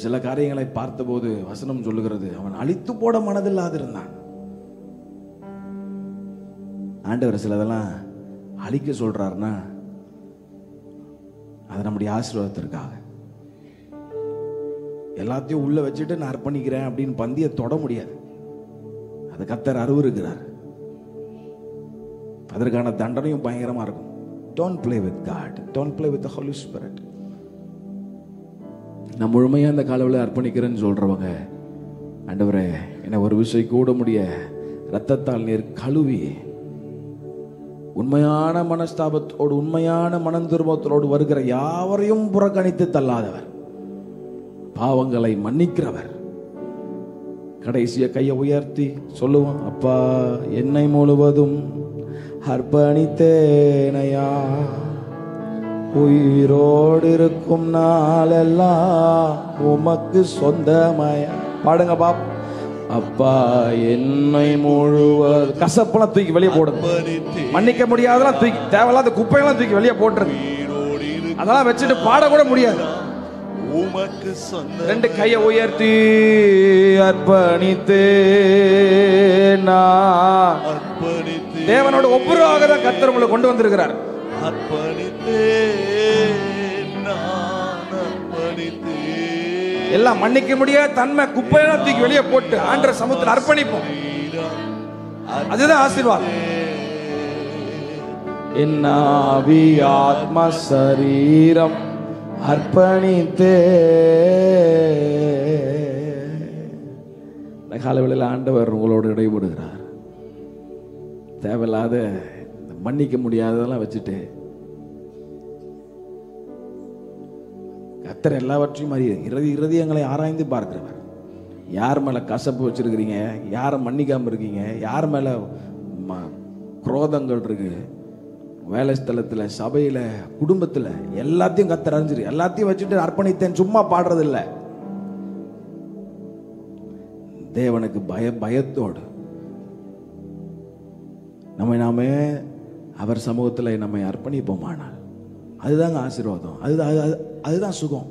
சில காரியங்களை பார்த்தபோது வசனம் சொல்லுகிறது, அவன் அழித்து போட மனதில்லாதிருந்தான். ஆண்டவர் சிலதெல்லாம் அழிக்க சொல்றாருன்னா அது நம்முடைய ஆசீர்வாதத்திற்காக. எல்லாத்தையும் உள்ள வச்சுட்டு நான் அர்ப்பணிக்கிறேன் அப்படின்னு பந்தியை தொட முடியாது. அது கர்த்தர் அருவருக்கிறார். அதற்கான தண்டனையும் பயங்கரமா இருக்கும். Don't play with God. Don't play with the Holy Spirit. நான் முழுமையா அந்த காலவில் அர்ப்பணிக்கிறேன்னு சொல்றவங்க, ஆண்டவரே என்ன ஒரு விஷயம் கூட முடிய ரத்தத்தால் நீர் கழுவி உண்மையான மனஸ்தாபத்தோடு உண்மையான மனந்திரும்பத்தோடு வருகிற யாவரையும் புறக்கணித்து தள்ளாதவர், பாவங்களை மன்னிக்கிறவர். கடைசிய கையை உயர்த்தி சொல்லுவோம், அப்பா என்னை முழுவதும் அர்ப்பணித்தேனையா, உயிரோடு இருக்கும் நாளெல்லாம் உமக்கு சொந்தமாயா. பாடுங்க பாப். அப்பா என்னை முழுவதும் கசப்பெல்லாம் தூக்கி வெளியே போடுங்க. மன்னிக்க முடியாதெல்லாம் தூக்கி, தேவையில்லாத குப்பையெல்லாம் தூக்கி வெளியே போட்டுருங்க. அதெல்லாம் வச்சுட்டு பாடக்கூட முடியாது. ரெண்டு கையை உயர்த்தி அர்ப்பணித்தே தேவனோட ஒப்புரவாக தான் கர்த்தர் உங்களை கொண்டு வந்திருக்கிறார். எல்லாம் மன்னிக்க முடியாத தன்மை குப்பையெல்லாம் தூக்கி வெளியே போட்டு ஆண்டவர் சமூகத்தில் அர்ப்பணிப்போம். அதுதான் ஆசீர்வாதம். என் ஆவி ஆத்மா சரீரம் அர்ப்பணித்தே. காலவேளையில் ஆண்டவர் உங்களோடு இடைபடுகிறார். தேவையில்லாத மன்னிக்க முடியாததெல்லாம் வச்சுட்டு கர்த்தர் எல்லாவற்றையும் இருதயங்களை ஆராய்ந்து பார்க்கிறவர். யார் மேல கசப்பு வச்சிருக்கிறீங்க, யாரை மன்னிக்காம இருக்கீங்க, யார் மேல குரோதங்கள் இருக்கு, வேலை ஸ்தலத்துல, சபையில, குடும்பத்துல, எல்லாத்தையும் கர்த்தர் அறிஞ்சிரு. எல்லாத்தையும் வச்சுட்டு அர்ப்பணித்தேன் சும்மா பாடுறது இல்லை. தேவனுக்கு பயத்தோடு நாமே அவர் சமூகத்தில் நம்மை அர்ப்பணிப்போமானால் அதுதாங்க ஆசீர்வாதம், அதுதான் சுகம்,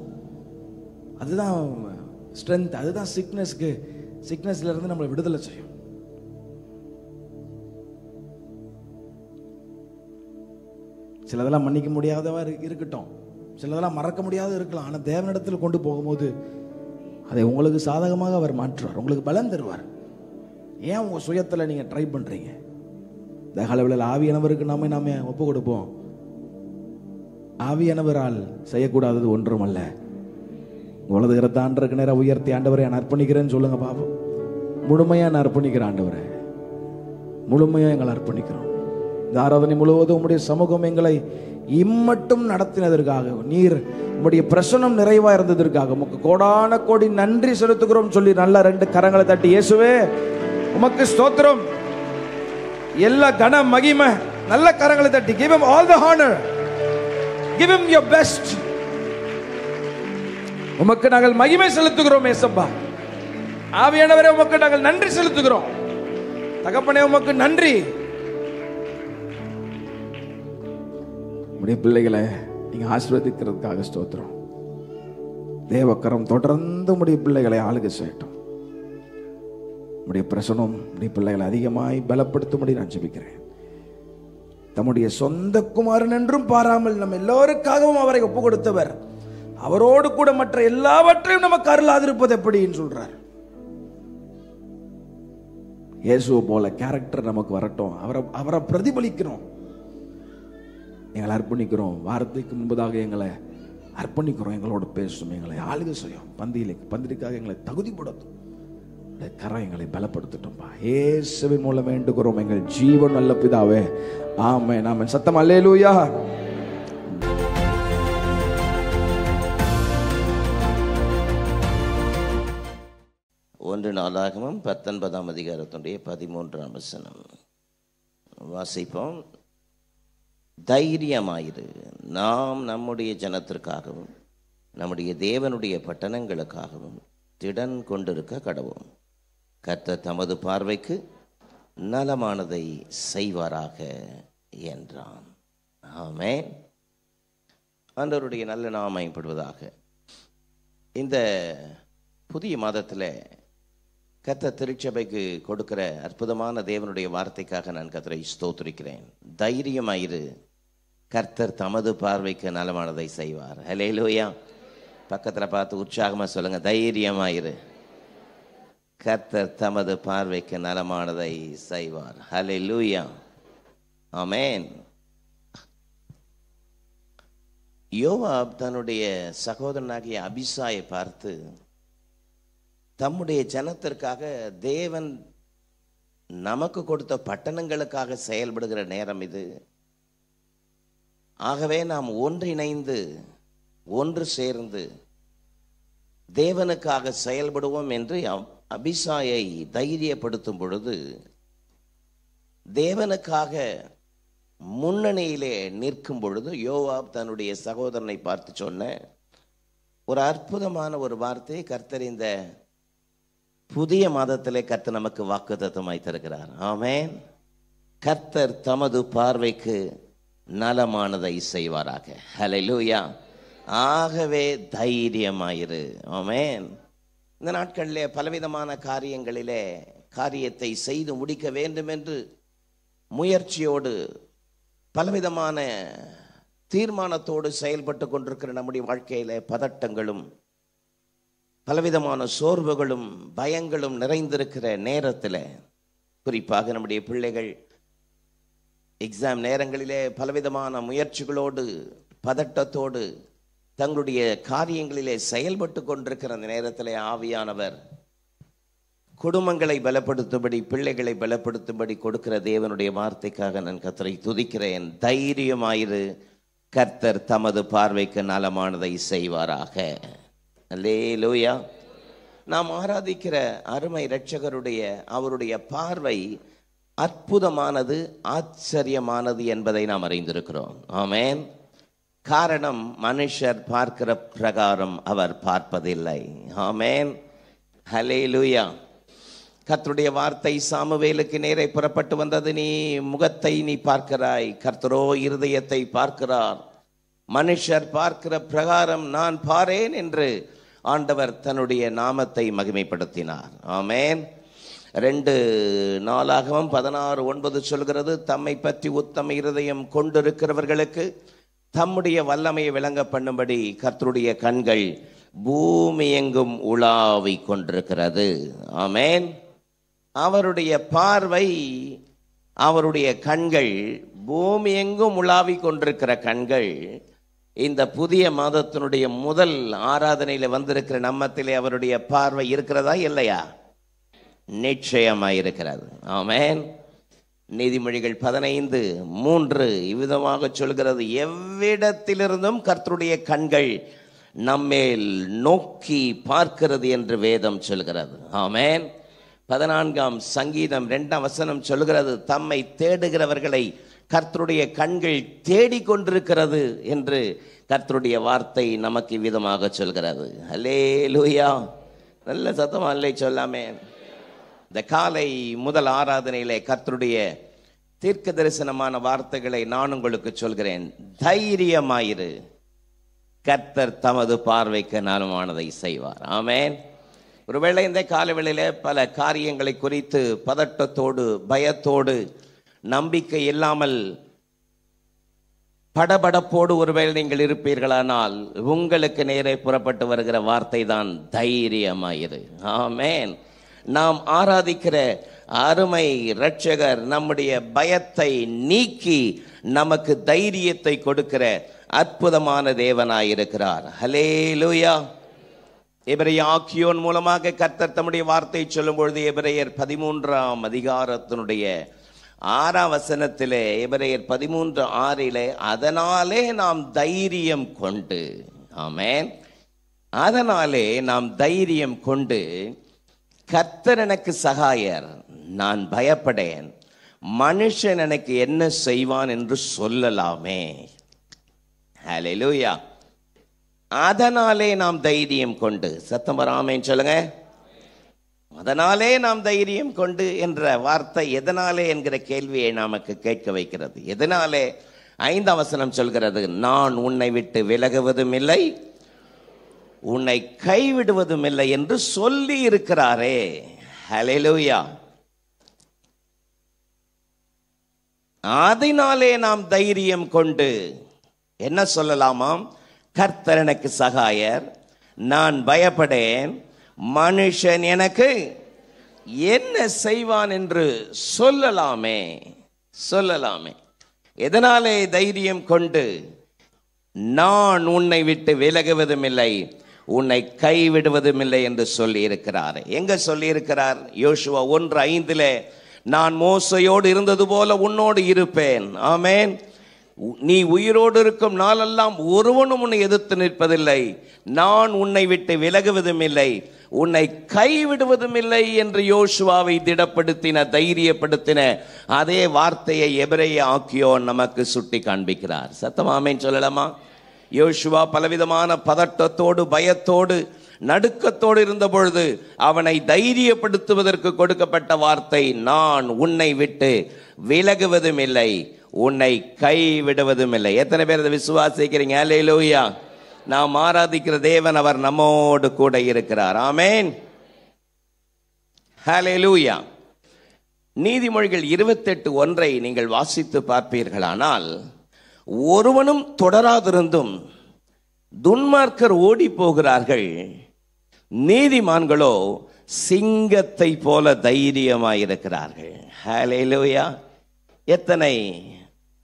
அதுதான் ஸ்ட்ரென்த், அதுதான் சிக்னஸ்ல இருந்து நம்மளை விடுதலை செய்யும். சிலதெல்லாம் மன்னிக்க முடியாதவா இருக்கட்டும், சிலதெல்லாம் மறக்க முடியாத இருக்கலாம். ஆனால் தேவனிடத்தில் கொண்டு போகும்போது அதை உங்களுக்கு சாதகமாக அவர் மாற்றுவார், உங்களுக்கு பலன் தருவார். ஏன் உங்கள் சுயத்தில் நீங்கள் ட்ரை பண்ணுறீங்க? இந்த காலவில் ஆவியானவருக்கு நாமே ஒப்பு கொடுப்போம். ஆவியானவரால் செய்யக்கூடாதது ஒன்றும் அல்ல. உலக கரத்தை ஆண்டருக்கு நேரம் உயர்த்தி, ஆண்டவரை நான் அர்ப்பணிக்கிறேன்னு சொல்லுங்க பாப்போம். முழுமையாக நான் அர்ப்பணிக்கிறேன் ஆண்டவரை, முழுமையாக எங்களை அர்ப்பணிக்கிறோம். இந்த ஆராதனை முழுவதும் உம்முடைய சமூகம் எங்களை இம்மட்டும் நடத்தினதற்காக, நீர் உம்முடைய பிரசனம் நிறைவா இருந்ததற்காக உமக்கு கோடான கோடி நன்றி செலுத்துகிறோம் சொல்லி நல்லா 2 கரங்களை தட்டி, இயேசுவே உமக்கு ஸ்தோத்திரம், எல்லா கன மகிமை, நல்ல கரங்களை தட்டி, give him all the honor, give him your best. உமக்கு நாங்கள் மகிமை செலுத்துகிறோம் ஏசப்பா. ஆவியானவரே உமக்கு நாங்கள் நன்றி செலுத்துகிறோம். தகப்பனே உமக்கு நன்றி. உடைய பிள்ளைகளை நீங்க ஆசீர்வதிக்கிறதுக்காக ஸ்தோத்திரம். தேவக்கரம் தொடர்ந்து உடைய பிள்ளைகளை ஆளுகை செய்யட்டும். உடைய பிரசனம் உடைய பிள்ளைகளை அதிகமாய் பலப்படுத்தும்படி நான் ஜெபிக்கிறேன். தம்முடைய சொந்த குமாரன் என்றும் பாராமல் நம்ம எல்லோருக்காகவும் அவரை ஒப்பு கொடுத்தவர், அவரோடு கூட மற்ற எல்லாவற்றையும் நமக்கு அருளாதிருப்பது எப்படின்னு சொல்றார். இயேசுவை போல கேரக்டர் நமக்கு வரட்டும், அவரை பிரதிபலிக்கிறோம். எங்களை அர்ப்பணிக்கிறோம். வாரத்துக்கு முன்பதாக எங்களை அர்ப்பணிக்கிறோம். எங்களோட பேசும், எங்களை ஆளுகை செய்யும். பந்திரிக்காக எங்களை தகுதிப்படுத்தும். கரம் எங்களை பலப்படுத்தட்டும்பா. இயேசுவின் மூலம் வேண்டுகிறோம் எங்கள் ஜீவன் நல்ல பிதாவே, ஆமென் ஆமென். சத்தம் அல்லேலூயா. ஒன்று நாளாகமம் 19ஆம் அதிகாரத்துடைய 13ஆம் வசனம் வாசிப்போம். தைரியமாயிரு, நாம் நம்முடைய ஜனத்திற்காகவும் நம்முடைய தேவனுடைய பட்டணங்களுக்காகவும் திடன் கொண்டிருக்க கடவோம். கர்த்தர் தமது பார்வைக்கு நலமானதை செய்வாராக என்றான். ஆமென். ஆண்டவருடைய நல்ல நாமம் மகிமைப்படுவதாக. இந்த புதிய மாதத்தில் கர்த்தர் திருச்சபைக்கு கொடுக்கிற அற்புதமான தேவனுடைய வார்த்தைக்காக நான் கர்த்தரை ஸ்தோத்திரிக்கிறேன். தைரியமாயிரு, கர்த்தர் தமது பார்வைக்கு நலமானதை செய்வார். ஹல்லேலூயா. பக்கத்தில் பார்த்து உற்சாகமாக சொல்லுங்க, தைரியமாயிரு, கர்த்தர் தமது பார்வைக்கு நலமானதை செய்வார். ஹல்லேலூயா. ஆமென். யோவாப் தன்னுடைய சகோதரனாகிய அபிசாயை பார்த்து, தம்முடைய ஜனத்திற்காக தேவன் நமக்கு கொடுத்த பட்டணங்களுக்காக செயல்படுகிற நேரம் இது. ஆகவே நாம் ஒன்றிணைந்து ஒன்று சேர்ந்து தேவனுக்காக செயல்படுவோம் என்று அபிசாயை தைரியப்படுத்தும் பொழுது, தேவனுக்காக முன்னணியிலே நிற்கும் பொழுது யோவாப் தன்னுடைய சகோதரனை பார்த்து சொன்ன ஒரு அற்புதமான ஒரு வார்த்தை கர்த்தர் இந்த புதிய மாதத்திலே கர்த்தர் நமக்கு வாக்குத்தத்தமாய் தருகிறார். ஆமென். கர்த்தர் தமது பார்வைக்கு நலமானதை செய்வாராக. ஹல்லேலூயா. ஆகவே தைரியமாயிரு. ஆமென். இந்த நாட்களிலே பலவிதமான காரியத்தை செய்து முடிக்க வேண்டும் என்று முயற்சியோடு பலவிதமான தீர்மானத்தோடு செயல்பட்டு கொண்டிருக்கிற நம்முடைய வாழ்க்கையில பதட்டங்களும் பலவிதமான சோர்வுகளும் பயங்களும் நிறைந்திருக்கிற நேரத்தில், குறிப்பாக நம்முடைய பிள்ளைகள் எக்ஸாம் நேரங்களிலே பலவிதமான முயற்சிகளோடு பதட்டத்தோடு தங்களுடைய காரியங்களிலே செயல்பட்டு கொண்டிருக்கிற அந்த நேரத்தில் ஆவியானவர் குடும்பங்களை பலப்படுத்தும்படி, பிள்ளைகளை பலப்படுத்தும்படி கொடுக்கிற தேவனுடைய வார்த்தைக்காக நான் கர்த்தரை துதிக்கிறேன். தைரியமாயிரு, கர்த்தர் தமது பார்வைக்கு நலமானதை செய்வாராக. அல்லேலூயா. நாம் ஆராதிக்கிற அருமை இரட்சகருடைய அவருடைய பார்வை அற்புதமானது, ஆச்சரியமானது என்பதை நாம் அறிந்திருக்கிறோம். ஆமென். காரணம், மனுஷர் பார்க்கிற பிரகாரம் அவர் பார்ப்பதில்லை. ஆமென். ஹல்லேலூயா. கர்த்தருடைய வார்த்தை சாமுவேலுக்கு நேரே புறப்பட்டு வந்தது. நீ முகத்தை நீ பார்க்கிறாய், கர்த்தரோ இருதயத்தை பார்க்கிறார். மனுஷர் பார்க்கிற பிரகாரம் நான் பாரேன் என்று ஆண்டவர் தன்னுடைய நாமத்தை மகிமைப்படுத்தினார். ஆமென். 2 நாளாகமம் 16:9 சொல்கிறது, தம்மை பற்றி உத்தம இருதயம் கொண்டிருக்கிறவர்களுக்கு தம்முடைய வல்லமையை விளங்க பண்ணும்படி கர்த்தருடைய கண்கள் பூமி எங்கும் உலாவி கொண்டிருக்கிறது. ஆமென். அவருடைய பார்வை, அவருடைய கண்கள், பூமி எங்கும் உலாவி கொண்டிருக்கிற கண்கள் இந்த புதிய மாதத்தினுடைய முதல் ஆராதனையில் வந்திருக்கிற நம்மத்திலே அவருடைய பார்வை இருக்கிறதா இல்லையா? நிச்சயமாய் இருக்கிறது. ஆமென். நீதிமொழிகள் 15:3 இவ்விதமாக சொல்கிறது, எவ்விடத்திலிருந்தும் கர்த்தருடைய கண்கள் நம்மேல் நோக்கி பார்க்கிறது என்று வேதம் சொல்கிறது. ஆமென். 14ஆம் சங்கீதம் 2ஆம் வசனம் சொல்கிறது, தம்மை தேடுகிறவர்களை கர்த்தருடைய கண்கள் தேடிக்கொண்டிருக்கிறது என்று கர்த்தருடைய வார்த்தை நமக்கு விதமாக சொல்கிறது. அல்லேலூயா. நல்ல சத்தமா அல்லே சொல்லாமே. இந்த காலை முதல் ஆராதனையிலே கர்த்தருடைய தீர்க்க தரிசனமான வார்த்தைகளை நான் உங்களுக்கு சொல்கிறேன். தைரியமாயிரு, கர்த்தர் தமது பார்வைக்கு நலமானதை செய்வார். ஆமென். ஒருவேளை இந்த காலவேளையில பல காரியங்களை குறித்து பதட்டத்தோடு, பயத்தோடு, நம்பிக்கை இல்லாமல், படபடப்போடு ஒருவேளை நீங்கள் இருப்பீர்களானால் உங்களுக்கு நேரே புறப்பட்டு வருகிற வார்த்தை தான் தைரியமாயிரு. ஆமென். நாம் ஆராதிக்கிற அருமை இரட்சகர் நம்முடைய பயத்தை நீக்கி நமக்கு தைரியத்தை கொடுக்கிற அற்புதமான தேவனாயிருக்கிறார். ஹல்லேலூயா. எபிரேய ஆக்கியோன் மூலமாக கர்த்தர் தம்முடைய வார்த்தை சொல்லும் பொழுது எபிரேயர் 13ஆம் அதிகாரத்தினுடைய 6ஆம் வசனத்திலே, எபிரேயர் 13:6 அதனாலே நாம் தைரியம் கொண்டு, ஆமென், அதனாலே நாம் தைரியம் கொண்டு, கர்த்தர் எனக்கு சகாயர், நான் பயப்படேன், மனுஷன் எனக்கு என்ன செய்வான் என்று சொல்லலாமே. ஹல்லேலூயா. அதனாலே நாம் தைரியம் கொண்டு, சத்தம் வராமேன்னு சொல்லுங்க. அதனாலே நாம் தைரியம் கொண்டு என்ற வார்த்தை எதனாலே என்கிற கேள்வியை நமக்கு கேட்க வைக்கிறது. எதனாலே? 5ஆம் வசனம் சொல்கிறது, நான் உன்னை விட்டு விலகுவதும் இல்லை, உன்னை கைவிடுவதும் இல்லை என்று சொல்லி இருக்கிறாரே. ஹல்லேலூயா. அதனாலே நாம் தைரியம் கொண்டு என்ன சொல்லலாமாம்? கர்த்தர் எனக்கு சகாயர், நான் பயப்படேன், மனுஷன் எனக்கு என்ன செய்வான் என்று சொல்லலாமே. சொல்லலாமே. எதனாலே தைரியம் கொண்டு? நான் உன்னை விட்டு விலகுவதும் இல்லை, உன்னை கைவிடுவதும் இல்லை என்று சொல்லி இருக்கிறார். எங்க சொல்லி இருக்கிறார்? யோசுவா 1:5 நான் மோசையோடு இருந்தது போல உன்னோடு இருப்பேன். ஆமென். நீ உயிரோடு இருக்கும் நாளெல்லாம் ஒருவனும் உன்னை எதிர்த்து நிற்பதில்லை, நான் உன்னை விட்டு விலகுவதும் இல்லை, உன்னை கைவிடுவதும் இல்லை என்று யோசுவாவை திடப்படுத்தின, தைரியப்படுத்தின அதே வார்த்தையை எபிரேய ஆக்கியோன் நமக்கு சுட்டி காண்பிக்கிறார். சத்தம் ஆமென் சொல்லலாமா? யோசுவா பலவிதமான பதட்டத்தோடு, பயத்தோடு, நடுக்கத்தோடு இருந்த பொழுது அவனை தைரியப்படுத்துவதற்கு கொடுக்கப்பட்ட வார்த்தை, நான் உன்னை விட்டு விலகுவதும் இல்லை, உன்னை கைவிடுவதும் இல்லை. எத்தனை பேர் அதை விசுவாசிக்கிறீங்க? அல்லேலூயா. நாம் ஆராதிக்கிற தேவன் அவர் நம்மோடு கூட இருக்கிறார். ஆமென். ஹல்லேலூயா. நீதிமொழிகள் 28:1 நீங்கள் வாசித்து பார்ப்பீர்களானால், ஒருவனும் தொடராதிருந்தும் துன்மார்க்கர் ஓடி போகிறார்கள், நீதிமான்களோ சிங்கத்தை போல தைரியமாயிருக்கிறார்கள். ஹல்லேலூயா. எத்தனை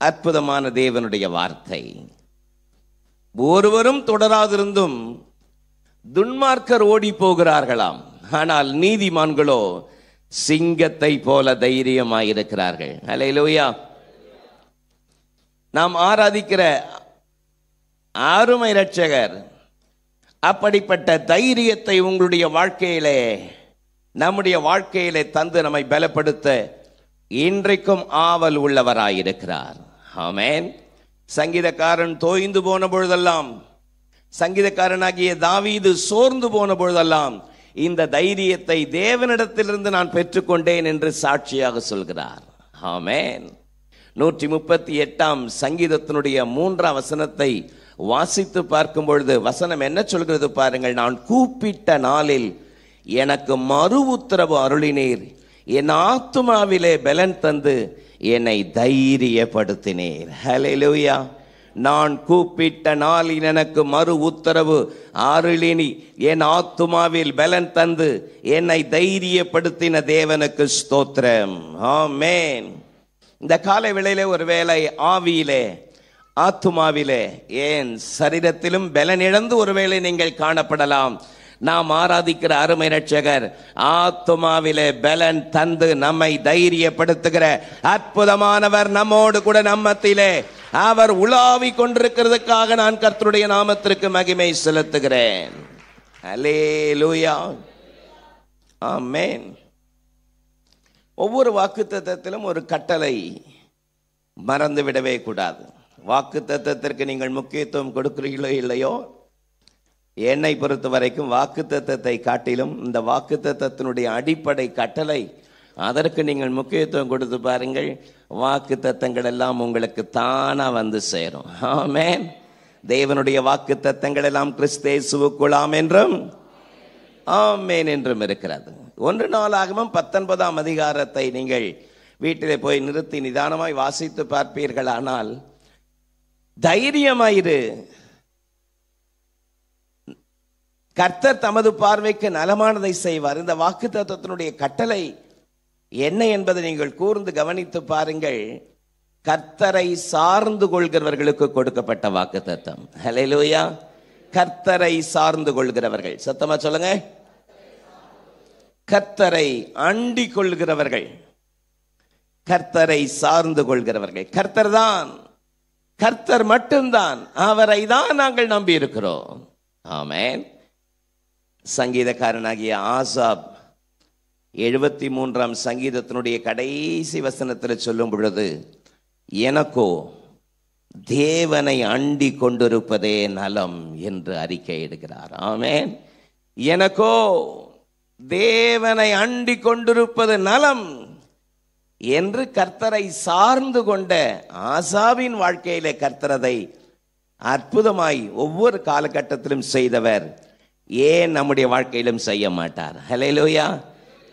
அற்புதமான தேவனுடைய வார்த்தை. ஒருவரும் தொடராதிருந்தும் துன்மார்க்கர் ஓடி போகிறார்களாம், ஆனால் நீதிமான்களோ சிங்கத்தை போல தைரியமாயிருக்கிறார்கள். ஹல்லேலூயா. நாம் ஆராதிக்கிற அருமை இரட்சகர் அப்படிப்பட்ட தைரியத்தை உங்களுடைய வாழ்க்கையிலே, நம்முடைய வாழ்க்கையிலே தந்து நம்மை பலப்படுத்த இன்றைக்கும் ஆவல் உள்ளவராயிருக்கிறார். ஆமென். சங்கீதக்காரன் தோய்ந்து போன பொழுதெல்லாம், சங்கீதக்காரனாகிய தாவீது சோர்ந்து போன பொழுதெல்லாம் இந்த தைரியத்தை தேவனிடத்திலிருந்து நான் பெற்றுக்கொண்டேன் என்று சாட்சியாக சொல்கிறார். ஆமென். 138 சங்கீதத்தினுடைய 3 வசனத்தை வாசித்து பார்க்கும் பொழுது வசனம் என்ன சொல்கிறது பாருங்கள். நான் கூப்பிட்ட நாளில் எனக்கு மறு உத்தரவு அருளினீர், என் ஆத்துமாவிலே பலன் தந்து என்னை தைரியப்படுத்தினீர். ஹல்லேலூயா. நான் கூப்பிட்ட நாளில் எனக்கு மறு உத்தரவு அருளினி, என் ஆத்துமாவில் பலன் தந்து என்னை தைரியப்படுத்தின தேவனுக்கு ஸ்தோத்திரம். ஆமென். இந்த காலை வேளையிலே ஒருவேளை ஆவியிலே, ஆத்துமாவிலே, ஏன் சரீரத்திலும் பலன் இழந்து ஒருவேளை நீங்கள் காணப்படலாம். நாம் ஆராதிக்கிற அருமை ரட்சகர் ஆத்துமாவிலே பலன் தந்து நம்மை தைரியப்படுத்துகிற அற்புதமானவர் நம்மோடு கூட நம்மத்திலே அவர் உலாவி கொண்டிருக்கிறதுக்காக நான் கர்த்தருடைய நாமத்திற்கு மகிமை செலுத்துகிறேன். அல்லேலூயா. ஆமென். ஒவ்வொரு வாக்குத்தத்தத்திலும் ஒரு கட்டளை மறந்து விடவே கூடாது. வாக்குத்தத்தத்திற்கு நீங்கள் முக்கியத்துவம் கொடுக்கிறீர்களோ இல்லையோ, என்னை பொறுத்த வரைக்கும் வாக்குத்தத்தத்தை காட்டிலும் இந்த வாக்குத்தத்தத்தினுடைய அடிப்படை கட்டளை, அதற்கு நீங்கள் முக்கியத்துவம் கொடுத்து பாருங்கள். வாக்குத்தத்தங்கள் எல்லாம் உங்களுக்கு தானா வந்து சேரும். ஆமென். தேவனுடைய வாக்குத்தத்தங்கள் எல்லாம் கிறிஸ்து இயேசுவுக்குள்ளாம் என்றும் ஆமென் என்றும் இருக்கிறது. 1 நாளாகமம் 19 அதிகாரத்தை நீங்கள் வீட்டிலே போய் நிறுத்தி நிதானமாய் வாசித்து பார்ப்பீர்களானால், தைரியமாயிரு, கர்த்தர் தமது பார்வைக்கு நலமானதை செய்வார். இந்த வாக்குத்தத்தத்தினுடைய கட்டளை என்ன என்பதை நீங்கள் கூர்ந்து கவனித்து பாருங்கள். கர்த்தரை சார்ந்து கொள்கிறவர்களுக்கு கொடுக்கப்பட்ட வாக்குத்தத்தம். ஹல்லேலூயா. கர்த்தரை சார்ந்து கொள்கிறவர்கள், சத்தமா சொல்லுங்க. கர்த்தரை அண்டிக் கொள்கிறவர்கள், கர்த்தரை சார்ந்து கொள்கிறவர்கள். கர்த்தர் தான், கர்த்தர் மட்டும்தான், அவரை தான் நாங்கள் நம்பி இருக்கிறோம். ஆமென். சங்கீதக்காரனாகிய ஆசாப் 73 சங்கீதத்தினுடைய கடைசி வசனத்தில் சொல்லும் பொழுது, எனக்கோ தேவனை அண்டி கொண்டிருப்பதே நலம் என்று அறிக்கை எடுக்கிறார். ஆமென். எனக்கோ தேவனை அண்டி கொண்டிருப்பது நலம் என்று கர்த்தரை சார்ந்து கொண்ட ஆசாவின் வாழ்க்கையிலே கர்த்தரதை அற்புதமாய் ஒவ்வொரு காலகட்டத்திலும் செய்தவர். ஏன் நம்முடைய வாழ்க்கையிலும் செய்ய மாட்டார்? ஹல்லேலூயா.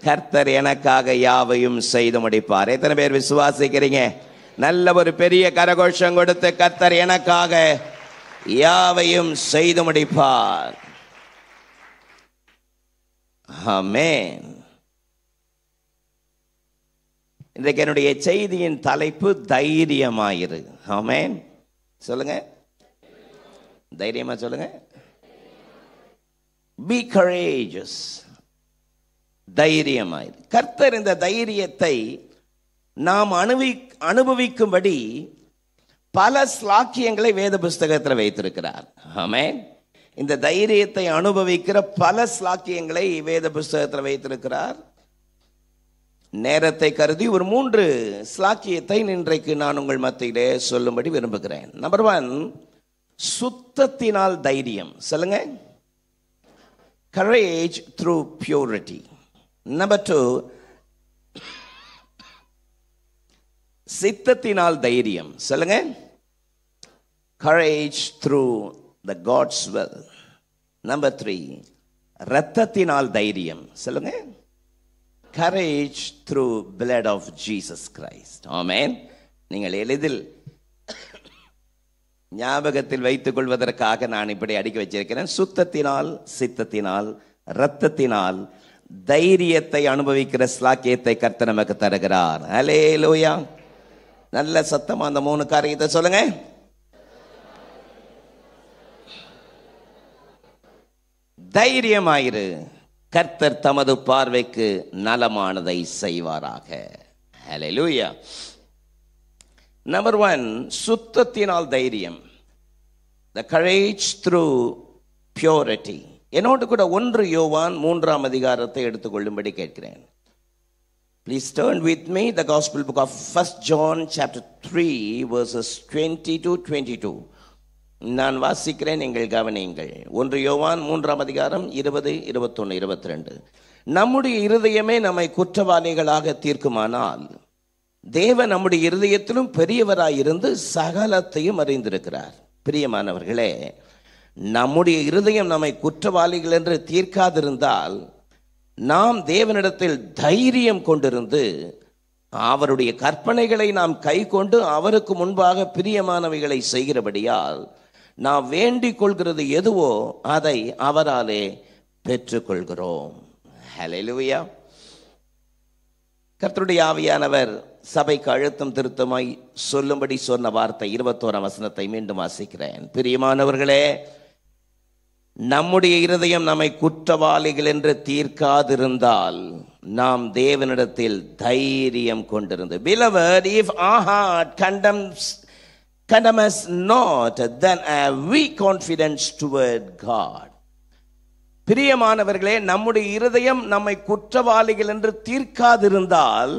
கர்த்தர் எனக்காக யாவையும் செய்து முடிப்பார். எத்தனை பேர் விசுவாசிக்கிறீங்க? நல்ல ஒரு பெரிய கரகோஷம் கொடுத்து, கர்த்தர் எனக்காக யாவையும் செய்து முடிப்பார். ஆமென். இன்றைக்கு என்னுடைய செய்தியின் தலைப்பு தைரியமாயிரு. ஆமென். சொல்லுங்க, தைரியமா சொல்லுங்க. Be courageous. தைரியமாயிரு. கர்த்தர் இந்த தைரியத்தை நாம் அனுபவிக்கும்படி பல ஸ்லாக்கியங்களை வேத புஸ்தகத்தில் வைத்திருக்கிறார். ஆமென். இந்த தைரியத்தை அனுபவிக்கிற பல ஸ்லாக்கியங்களை வேத புஸ்தகத்தில் வைத்திருக்கிறார். நேரத்தை கருதி ஒரு 3 ஸ்லாக்கியத்தை இன்றைக்கு நான் உங்கள் மத்தியிலே சொல்லும்படி விரும்புகிறேன். நம்பர் 1, சுத்தத்தினால் தைரியம். சொல்லுங்க. Courage through purity. Number 2, சித்தத்தினால் தைரியம். சொல்லுங்க. Courage through the God's will. Number 3, இரத்தத்தினால் தைரியம். சொல்லுங்க. Courage through blood of Jesus Christ. Amen. நீங்கள் எளிதில் ஞாபகத்தில் வைத்துக் கொள்வதற்காக நான் இப்படி அடிக்க வச்சிருக்கிறேன். சுத்தத்தினால், சித்தத்தினால், இரத்தத்தினால் தைரியத்தை அனுபவிக்கிற ஸ்லாக்கியத்தை கர்த்தர் நமக்கு தருகிறார். ஹல்லேலூயா. நல்ல சத்தமா அந்த 3 காரியத்தை சொல்லுங்க. தைரியமாயிரு, கர்த்தர் தமது பார்வைக்கு நலமானதை செய்வாராக. ஹல்லேலூயா. நம்பர் 1, சுத்தத்தினால் தைரியம். The courage through purity. என்னோடு கூட 1 யோவான் 3 அதிகாரத்தை எடுத்துக்கொள்ளும்படி கேட்கிறேன். Please turn with me the gospel book of 1 John chapter 3 verses 20 to 22. நான் வாசிக்கிறேன், நீங்கள் கவனியுங்கள். 1 யோவான் 3ஆம் அதிகாரம் 20, 21, 22. நம்முடைய இருதயமே நம்மை குற்றவாளிகளாக தீர்க்குமானால் தேவன் நம்முடைய இருதயத்திலும் பெரியவராயிருந்து சகலத்தையும் அறிந்திருக்கிறார். பிரியமானவர்களே, நம்முடைய இருதயம் நம்மை குற்றவாளிகள் என்று தீர்க்காதிருந்தால் நாம் தேவனிடத்தில் தைரியம் கொண்டிருந்து அவருடைய கற்பனைகளை நாம் கை கொண்டு அவருக்கு முன்பாக பிரியமானவைகளை செய்கிறபடியால் நாம் வேண்டிக் கொள்கிறது எதுவோ அதை அவராலே பெற்றுக்கொள்கிறோம். ஹல்லேலூயா. கர்த்தருடைய ஆவியானவர் சபைக்கு அழுத்தம் திருத்தமாய் சொல்லும்படி சொன்ன வார்த்தை 21ஆம் வசனத்தை மீண்டும் வாசிக்கிறேன். பிரியமானவர்களே, நம்முடைய இருதயம் நம்மை குற்றவாளிகள் என்று தீர்க்காதிருந்தால் நாம் தேவனிடத்தில் தைரியம் கொண்டிருந்து, Beloved, if our heart condemn us not, then have we confidence toward God. பிரியமானவர்களே, நம்முடைய இருதயம் நம்மை குற்றவாளிகள் என்று தீர்க்காதிருந்தால்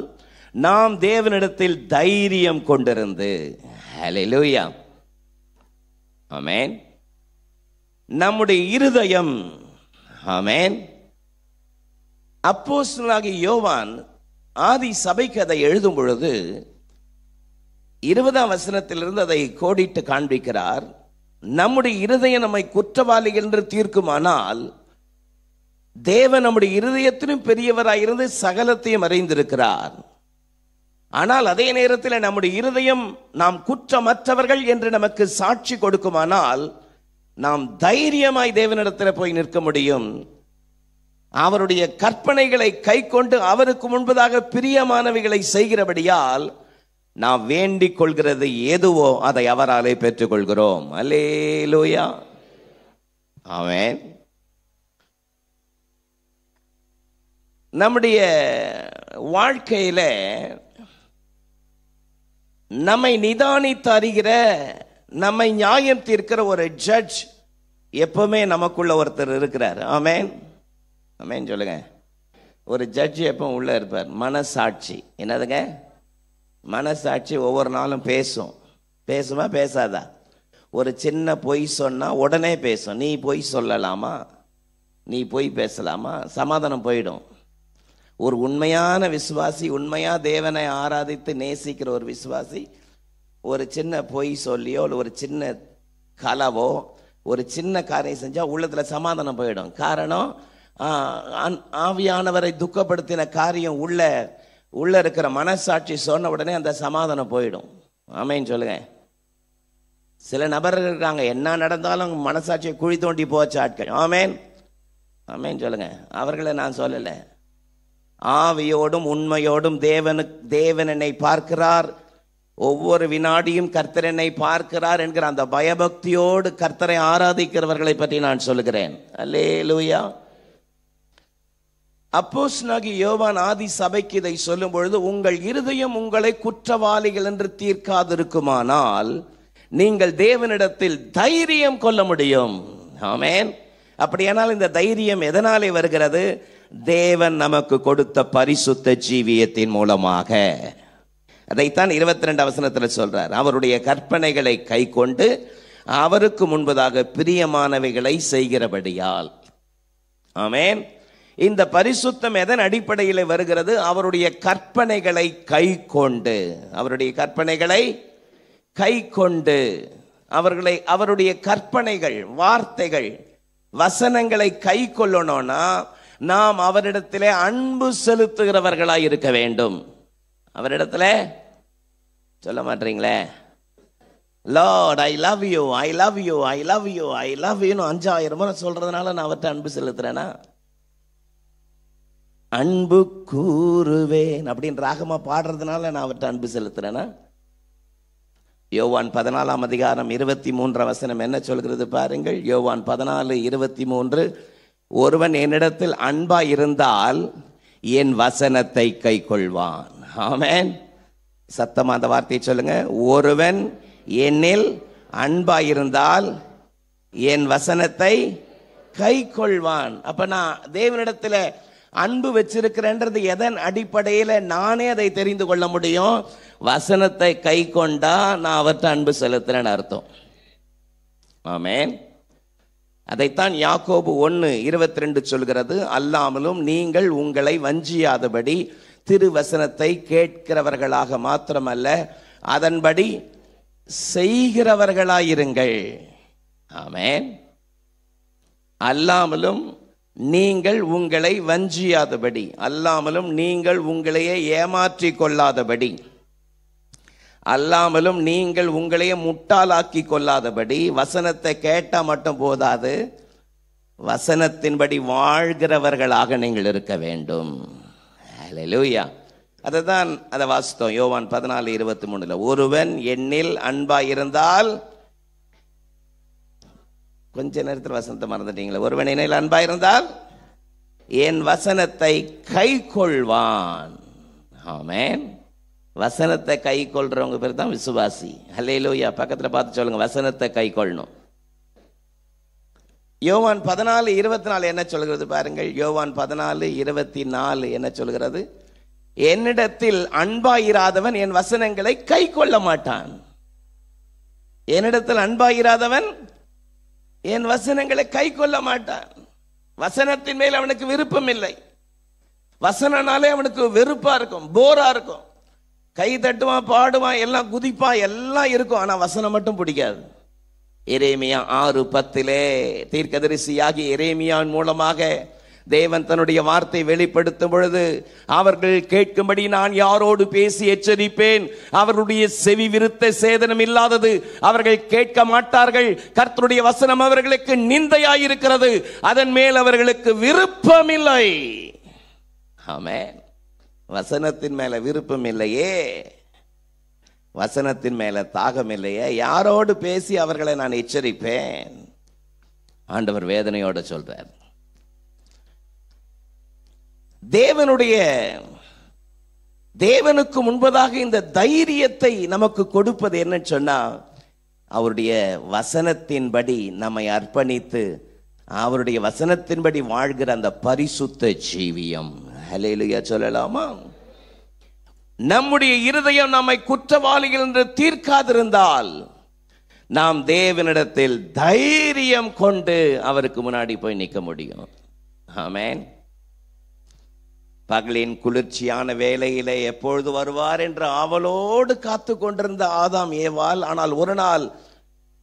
நாம் தேவனிடத்தில் தைரியம் கொண்டிருந்து, ஹல்லேலூயா, ஆமென், நம்முடைய இருதயம், ஆமென். அப்போஸ்தலனாகிய யோவான் ஆதி சபைக்கு அதை எழுதும் பொழுது 20ஆம் வசனத்திலிருந்து அதை கோடிட்டு காண்பிக்கிறார். நம்முடைய இருதயம் நம்மை குற்றவாளிகள் என்று தீர்க்குமானால் தேவன் நம்முடைய இருதயத்திலும் பெரியவராயிருந்து சகலத்தையும் அறிந்திருக்கிறார். ஆனால் அதே நேரத்தில் நம்முடைய இருதயம் நாம் குற்றமற்றவர்கள் என்று நமக்கு சாட்சி கொடுக்குமானால் நாம் தைரியமாய் தேவனிடத்தில் போய் நிற்க முடியும். அவருடைய கற்பனைகளை கை கொண்டு அவருக்கு முன்பதாக பிரியமானவைகளை செய்கிறபடியால் நாம் வேண்டிக் கொள்கிறது எதுவோ அதை அவராலே பெற்றுக்கொள்கிறோம். அல்லேலூயா, ஆமென். நம்முடைய வாழ்க்கையில நம்மை நிதானித்து அறிகிற, நம்மை நியாயம் தீர்க்கிற ஒரு ஜட்ஜ் எப்பவுமே நமக்குள்ள ஒருத்தர் இருக்கிறார். ஆமென், ஆமென் சொல்லுங்க. ஒரு ஜட்ஜ் எப்பவும் உள்ள இருப்பார். மனசாட்சி. என்னதுங்க? மனசாட்சி ஒவ்வொரு நாளும் பேசும். பேசுமா பேசாதா? ஒரு சின்ன பொய் சொன்னா உடனே பேசும். நீ பொய் சொல்லலாமா? நீ பொய் பேசலாமா? சமாதானம் போயிடும். ஒரு உண்மையான விசுவாசி, உண்மையா தேவனை ஆராதித்து நேசிக்கிற ஒரு விசுவாசி ஒரு சின்ன பொய் சொல்லியோ ஒரு சின்ன களவோ ஒரு சின்ன காரியம் செஞ்சா உள்ளத்துல சமாதானம் போயிடும். காரணம், ஆவியானவரை துக்கப்படுத்தின காரியம் உள்ள இருக்கிற மனசாட்சி சொன்ன உடனே அந்த சமாதானம் போயிடும். ஆமென் சொல்லுங்க. சில நபர்கள் இருக்காங்க, என்ன நடந்தாலும் மனசாட்சியை குழி தோண்டி போச்ச ஆட்கள். ஆமென், ஆமென் சொல்லுங்க. அவர்களை நான் சொல்லலை. ஆவியோடும் உண்மையோடும் தேவன் என்னை பார்க்கிறார், ஒவ்வொரு வினாடியும் கர்த்தர் என்னை பார்க்கிறார் என்கிற அந்த பயபக்தியோடு கர்த்தரை ஆராதிக்கிறவர்களை பற்றி நான் சொல்லுகிறேன். அல்லேலூயா. அப்போஸ்தலனாகிய யோவான் ஆதி சபைக்கு இதை சொல்லும் பொழுது, உங்கள் இருதயம் உங்களை குற்றவாளிகள் என்று தீர்க்காதிருக்குமானால் நீங்கள் தேவனிடத்தில் தைரியம் கொள்ள முடியும். ஆமென். அப்படியானால் இந்த தைரியம் எதனாலே வருகிறது? தேவன் நமக்கு கொடுத்த பரிசுத்த ஜீவியத்தின் மூலமாக. அதைத்தான் 22 வசனத்தில் சொல்றார். அவருடைய கற்பனைகளை கை கொண்டு அவருக்கு முன்பதாக பிரியமானவைகளை செய்கிறபடியால். ஆமென். இந்த பரிசுத்தம் எதன் அடிப்படையில் வருகிறது? அவருடைய கற்பனைகளை கை கொண்டு, அவருடைய கற்பனைகளை கை கொண்டு அவருடைய கற்பனைகள், வார்த்தைகள், வசனங்களை கை கொள்ளணும்னா நாம் அவரிடத்திலே அன்பு செலுத்துகிறவர்களாய் இருக்க வேண்டும். அவரிடத்துல சொல்ல மாட்டீங்களே, Lord I love you, I love you, I love you, I love யூன்னு 5000 முறை சொல்றதுனால நான் அவர்கிட்ட அன்பு செலுத்துறேனா? அன்பு கூறுவேன் அப்படின்னு ராகமா பாடுறதுனால நான் அவர்கிட்ட அன்பு செலுத்துறேனா? யோவான் 14ஆம் அதிகாரம் 23 வசனம் என்ன சொல்கிறது பாருங்கள். யோவான் 14:23, ஒருவன் என்னிடத்தில் அன்பா இருந்தால் என் வசனத்தை கை கொள்வான். ஆமென். சத்தமா அந்த வார்த்தையை சொல்லுங்க. ஒருவன் என்னில் அன்பா இருந்தால் என் வசனத்தை கை கொள்வான். அப்ப நான் தேவனிடத்துல அன்பு வச்சிருக்கிறேன்றது எதன் அடிப்படையில் நானே அதை தெரிந்து கொள்ள முடியும்? வசனத்தை கை கொண்டா நான் அவர்கிட்ட அன்பு செலுத்துறேன்னு அர்த்தம். ஆமென். அதைத்தான் யாக்கோபு 1:22 சொல்கிறது. அல்லாமலும் நீங்கள் உங்களை வஞ்சியாதபடி திருவசனத்தை கேட்கிறவர்களாக மாத்திரமல்ல, அதன்படி செய்கிறவர்களாயிருங்கள். ஆமென். அல்லாமலும் நீங்கள் உங்களை வஞ்சியாதபடி, அல்லாமலும் நீங்கள் உங்களையே ஏமாற்றிக் கொள்ளாதபடி, அல்லாமலும் நீங்கள் உங்களையே முட்டாளாக்கி கொள்ளாதபடி. வசனத்தை கேட்டா மட்டும் போதாது, வசனத்தின்படி வாழ்கிறவர்களாக நீங்கள் இருக்க வேண்டும். ஹல்லேலூயா. அதை வாசித்தோம் யோவான் 14:23. ஒருவன் என்னில் அன்பாய் இருந்தால், கொஞ்ச நேரத்தில் வசனத்தை மறந்துட்டீங்களா? ஒருவன் என்னில் அன்பாய் இருந்தால் என் வசனத்தை கை கொள்வான். ஆமென். வசனத்தை கை கொள்றவங்க பேர் தான் விசுவாசி. ஹல்லேலூயா. பக்கத்துல பார்த்து சொல்லுங்க, வசனத்தை கை கொள்ளணும். யோவான் 14:24 என்ன சொல்கிறது பாருங்கள். யோவான் 14:24 என்ன சொல்கிறது? என்னிடத்தில் அன்பாயிராதவன் என் வசனங்களை கை கொள்ள மாட்டான். என்னிடத்தில் அன்பாயிராதவன் என் வசனங்களை கை கொள்ள மாட்டான். வசனத்தின் மேல் அவனுக்கு விருப்பம் இல்லை. வசனனாலே அவனுக்கு வெறுப்பா இருக்கும், போரா இருக்கும். கை தட்டுவான், பாடுவான், எல்லாம் குதிப்பான், எல்லாம் இருக்கும். ஆனா வசனம் மட்டும் பிடிக்காது. எரேமியா 6:10 தீர்க்கதரிசியாகி எரேமியாவின் மூலமாக தேவன் தன்னுடைய வார்த்தை வெளிப்படுத்தும் பொழுது, அவர்கள் கேட்கும்படி நான் யாரோடு பேசி எச்சரிப்பேன், அவர்களுடைய செவி விருத்த சேதனம் இல்லாதது, அவர்கள் கேட்க மாட்டார்கள். கர்த்தருடைய வசனம் அவர்களுக்கு நிந்தையாயிருக்கிறது, அதன் மேல் அவர்களுக்கு விருப்பம் இல்லை. ஆமென். வசனத்தின் மேல விருப்பம் இல்லையே, வசனத்தின் மேல தாகம் இல்லையே, யாரோடு பேசி அவர்களை நான் எச்சரிப்பேன்? ஆண்டவர் வேதனையோட சொல்றார். தேவனுக்கு முன்பதாக இந்த தைரியத்தை நமக்கு கொடுப்பது என்னன்னு சொன்னா, அவருடைய வசனத்தின்படி நம்மை அர்ப்பணித்து அவருடைய வசனத்தின்படி வாழ்கிற அந்த பரிசுத்த ஜீவியம். ஹல்லேலூயா சொல்லலாமா? நம்முடைய இருதயம் நம்மை குற்றவாளிகள் என்று தீர்க்காதிருந்தால் நாம் தேவனிடத்தில் தைரியம் கொண்டு அவருக்கு முன்னாடி போய் நிற்க முடியும். ஆமென். பகலின் குளிர்ச்சியான வேளையிலே எப்பொழுது வருவார் என்று ஆவலோடு காத்து கொண்டிருந்த ஆதாம் ஏவாள், ஆனால் ஒரு நாள்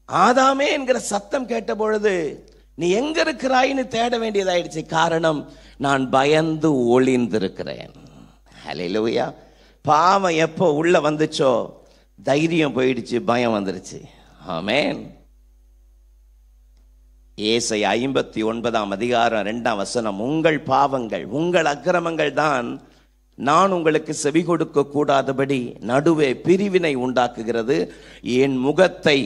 ஆதாமே என்கிற சத்தம் கேட்ட பொழுது நீ எங்க இருக்கிறாயின்னு தேட வேண்டியதாயிடுச்சு. காரணம், நான் பயந்து ஒளிந்திருக்கிறேன். ஹல்லேலூயா. பாவம் எப்போ உள்ள வந்துச்சோ தைரியம் போயிடுச்சு, பயம் வந்துருச்சு. ஆமென். ஏசாயா 59:2 உங்கள் பாவங்கள் உங்கள் அக்கிரமங்கள் தான் நான் உங்களுக்கு செவி கொடுக்க கூடாதபடி நடுவே பிரிவினை உண்டாக்குகிறது, என் முகத்தை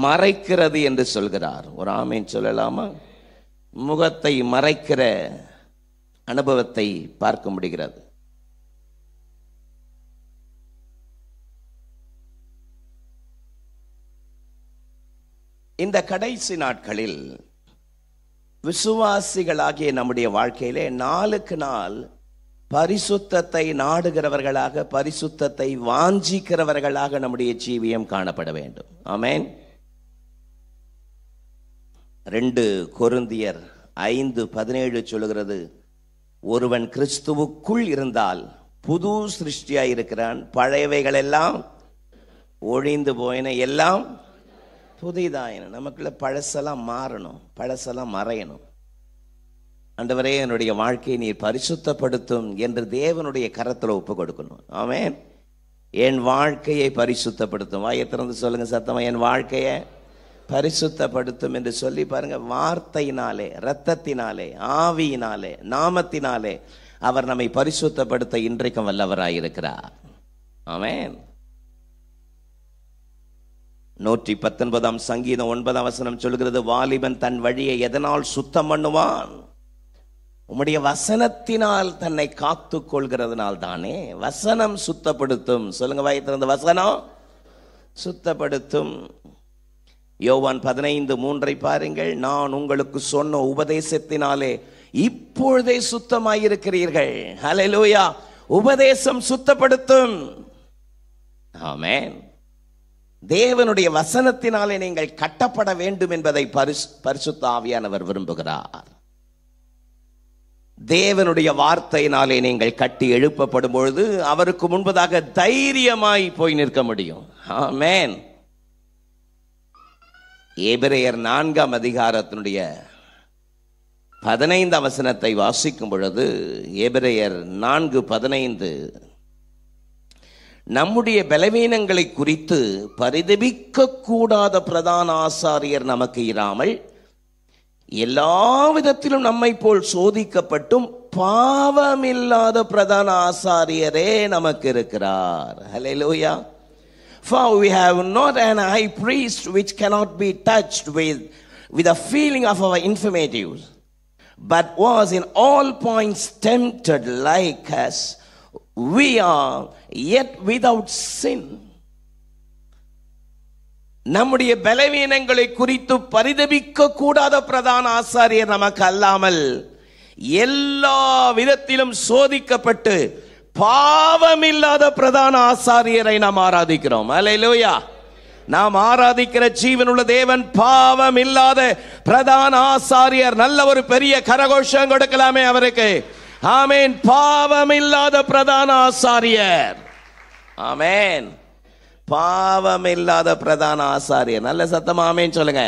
மறைக்கிறது என்று சொல்கிறார். ஒரு ஆமேன் சொல்லலாமா? முகத்தை மறைக்கிற அனுபவத்தை பார்க்க முடிகிறது. இந்த கடைசி நாட்களில் விசுவாசிகளாகிய நம்முடைய வாழ்க்கையிலே நாளுக்கு நாள் பரிசுத்தத்தை நாடுகிறவர்களாக, பரிசுத்தத்தை வாஞ்சிக்கிறவர்களாக நம்முடைய ஜீவியம் காணப்பட வேண்டும். ஆமென். 2 கொரிந்தியர் 5:17 சொல்லுகிறது, ஒருவன் கிறிஸ்துவுக்குள் இருந்தால் புது சிருஷ்டியாய் இருக்கிறான், பழையவைகள் எல்லாம் ஒழிந்து போயின, எல்லாம் புதிதாயின. நமக்குள்ள பழசெல்லாம் மாறணும், பழசெல்லாம் மறையணும். ஆண்டவரே, என்னுடைய வாழ்க்கையை நீர் பரிசுத்தப்படுத்தும் என்று தேவனுடைய கரத்தில் ஒப்பு கொடுக்கணும். ஆமென். என் வாழ்க்கையை பரிசுத்தப்படுத்தும். வாயை திறந்து சொல்லுங்க சத்தமா, என் வாழ்க்கையை பரிசுத்தப்படுத்தும் என்று சொல்லி பாருங்க. வார்த்தையினாலே, இரத்தத்தினாலே, ஆவியினாலே, நாமத்தினாலே அவர் நம்மை பரிசுத்தப்படுத்த இன்றைக்கும் வல்லவராயிருக்கிறார். ஆமென். 119 சங்கீதம் 9 சொல்கிறது, வாலிபன் தன் வழியை எதனால் சுத்தம் பண்ணுவான்? உம்முடைய வசனத்தினால் தன்னை காத்து கொள்கிறதுனால் தானே. வசனம் சுத்தப்படுத்தும். சொல்லுங்க வாயை திறந்து, வசனம் சுத்தப்படுத்தும். யோவான் 15:3 பாருங்கள், நான் உங்களுக்கு சொன்ன உபதேசத்தினாலே இப்பொழுதே சுத்தமாயிருக்கிறீர்கள். ஹல்லேலூயா. உபதேசம் சுத்தப்படுத்தும். ஆமென். தேவனுடைய வசனத்தினாலே நீங்கள் கட்டப்பட வேண்டும் என்பதை பரிசுத்த ஆவியானவர் விரும்புகிறார். தேவனுடைய வார்த்தையினாலே நீங்கள் கட்டி எழுப்பப்படும் பொழுது அவருக்கு முன்பதாக தைரியமாய் போய் நிற்க முடியும். ஆமென். எபிரேயர் 4ஆம் அதிகாரத்தினுடைய 15ஆம் வசனத்தை வாசிக்கும் பொழுது, எபிரேயர் 4:15, நம்முடைய பலவீனங்களை குறித்து பரிதபிக்க கூடாத பிரதான ஆசாரியர் நமக்கு இராமல் எல்லா விதத்திலும் நம்மை போல் சோதிக்கப்பட்டும் பாவமில்லாத பிரதான ஆசாரியரே நமக்கு இருக்கிறார். ஹல்லேலூயா. For we have not an high priest which cannot be touched with a feeling of our infirmities, but was in all points tempted like us, we are yet without sin. நம்முடைய பலவீனங்களை குறித்து பரிதபிக்க கூடாத பிரதான ஆசாரியர் நமக்கு அல்லாமல் எல்லா விதத்திலும் சோதிக்கப்பட்டு பாவமில்லாத பிரதான ஆசாரியரை நாம் ஆராதிக்கிறோம். அல்லேலூயா. நாம் ஆராதிக்கிற ஜீவனுள்ள தேவன் பாவம் இல்லாத பிரதான ஆசாரியர். நல்ல ஒரு பெரிய கரகோஷம் கொடுக்கலாமே அவருக்கு. ஆமென். பாவம் இல்லாத பிரதான ஆசாரியர். ஆமென். பாவம் இல்லாத பிரதான ஆசாரியர். நல்ல சத்தமா ஆமென் சொல்லுங்க.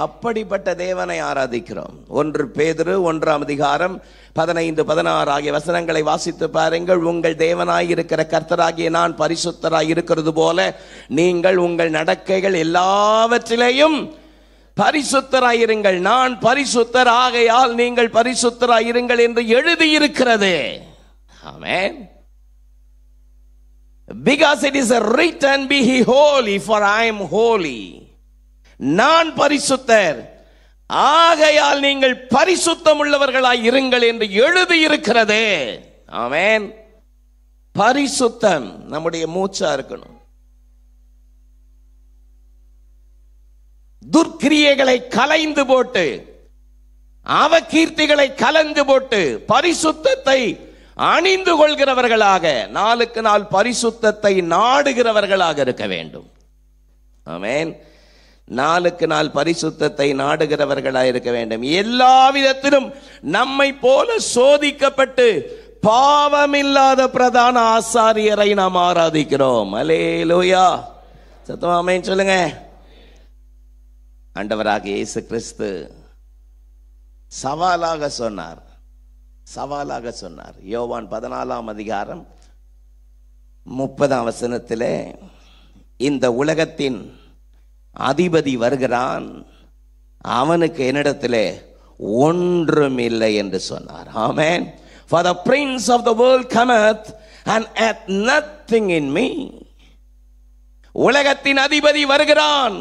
அப்படிப்பட்ட தேவனை ஆராதிக்கிறோம். 1 பேதுரு 1ஆம் அதிகாரம் 15-16 ஆகிய வசனங்களை வாசித்து பாருங்கள். உங்கள் தேவனாய் இருக்கிற கர்த்தராகிய நான் பரிசுத்தராய் இருக்கிறது போல நீங்கள் உங்கள் நடக்கைகள் எல்லாவற்றிலேயும் பரிசுத்தராயிருங்கள். நான் பரிசுத்தர் ஆகையால் நீங்கள் பரிசுத்தராயிருங்கள் என்று எழுதியிருக்கிறது. ஆமென். Because it is written, be ye holy for I am holy. நான் பரிசுத்தர் ஆகையால் நீங்கள் பரிசுத்தம் உள்ளவர்களாய் இருங்கள் என்று எழுதியிருக்கிறது. ஆமென். பரிசுத்தம் நம்முடைய மூச்சா இருக்கணும். துர்க்கிரியைகளை கலைந்து போட்டு அவகீர்த்திகளை கலந்து போட்டு பரிசுத்தத்தை அணிந்து கொள்கிறவர்களாக, நாளுக்கு நாள் பரிசுத்தத்தை நாடுகிறவர்களாக இருக்க வேண்டும். ஆமென். நாளுக்கு நாள் பரிசுத்தத்தை நாடுகிறவர்களாக இருக்க வேண்டும். எல்லா விதத்திலும் நம்மை போல சோதிக்கப்பட்டு பாவமில்லாத பிரதான ஆசாரியரை நாம் ஆராதிக்கிறோம். அல்லேலூயா. சத்தமா ஆமென் சொல்லுங்க. ஆண்டவராகிய இயேசு கிறிஸ்து சவாலாக சொன்னார். யோவான் 14ஆம் அதிகாரம் 30ஆம் வசனத்திலே, இந்த உலகத்தின் அதிபதி வருகிறான், அவனுக்கு என்னிடத்திலே ஒன்றும் இல்லை என்று சொன்னார். ஆமென். For the prince of the world cometh and hath nothing in me. உலகத்தின் அதிபதி வருகிறான்,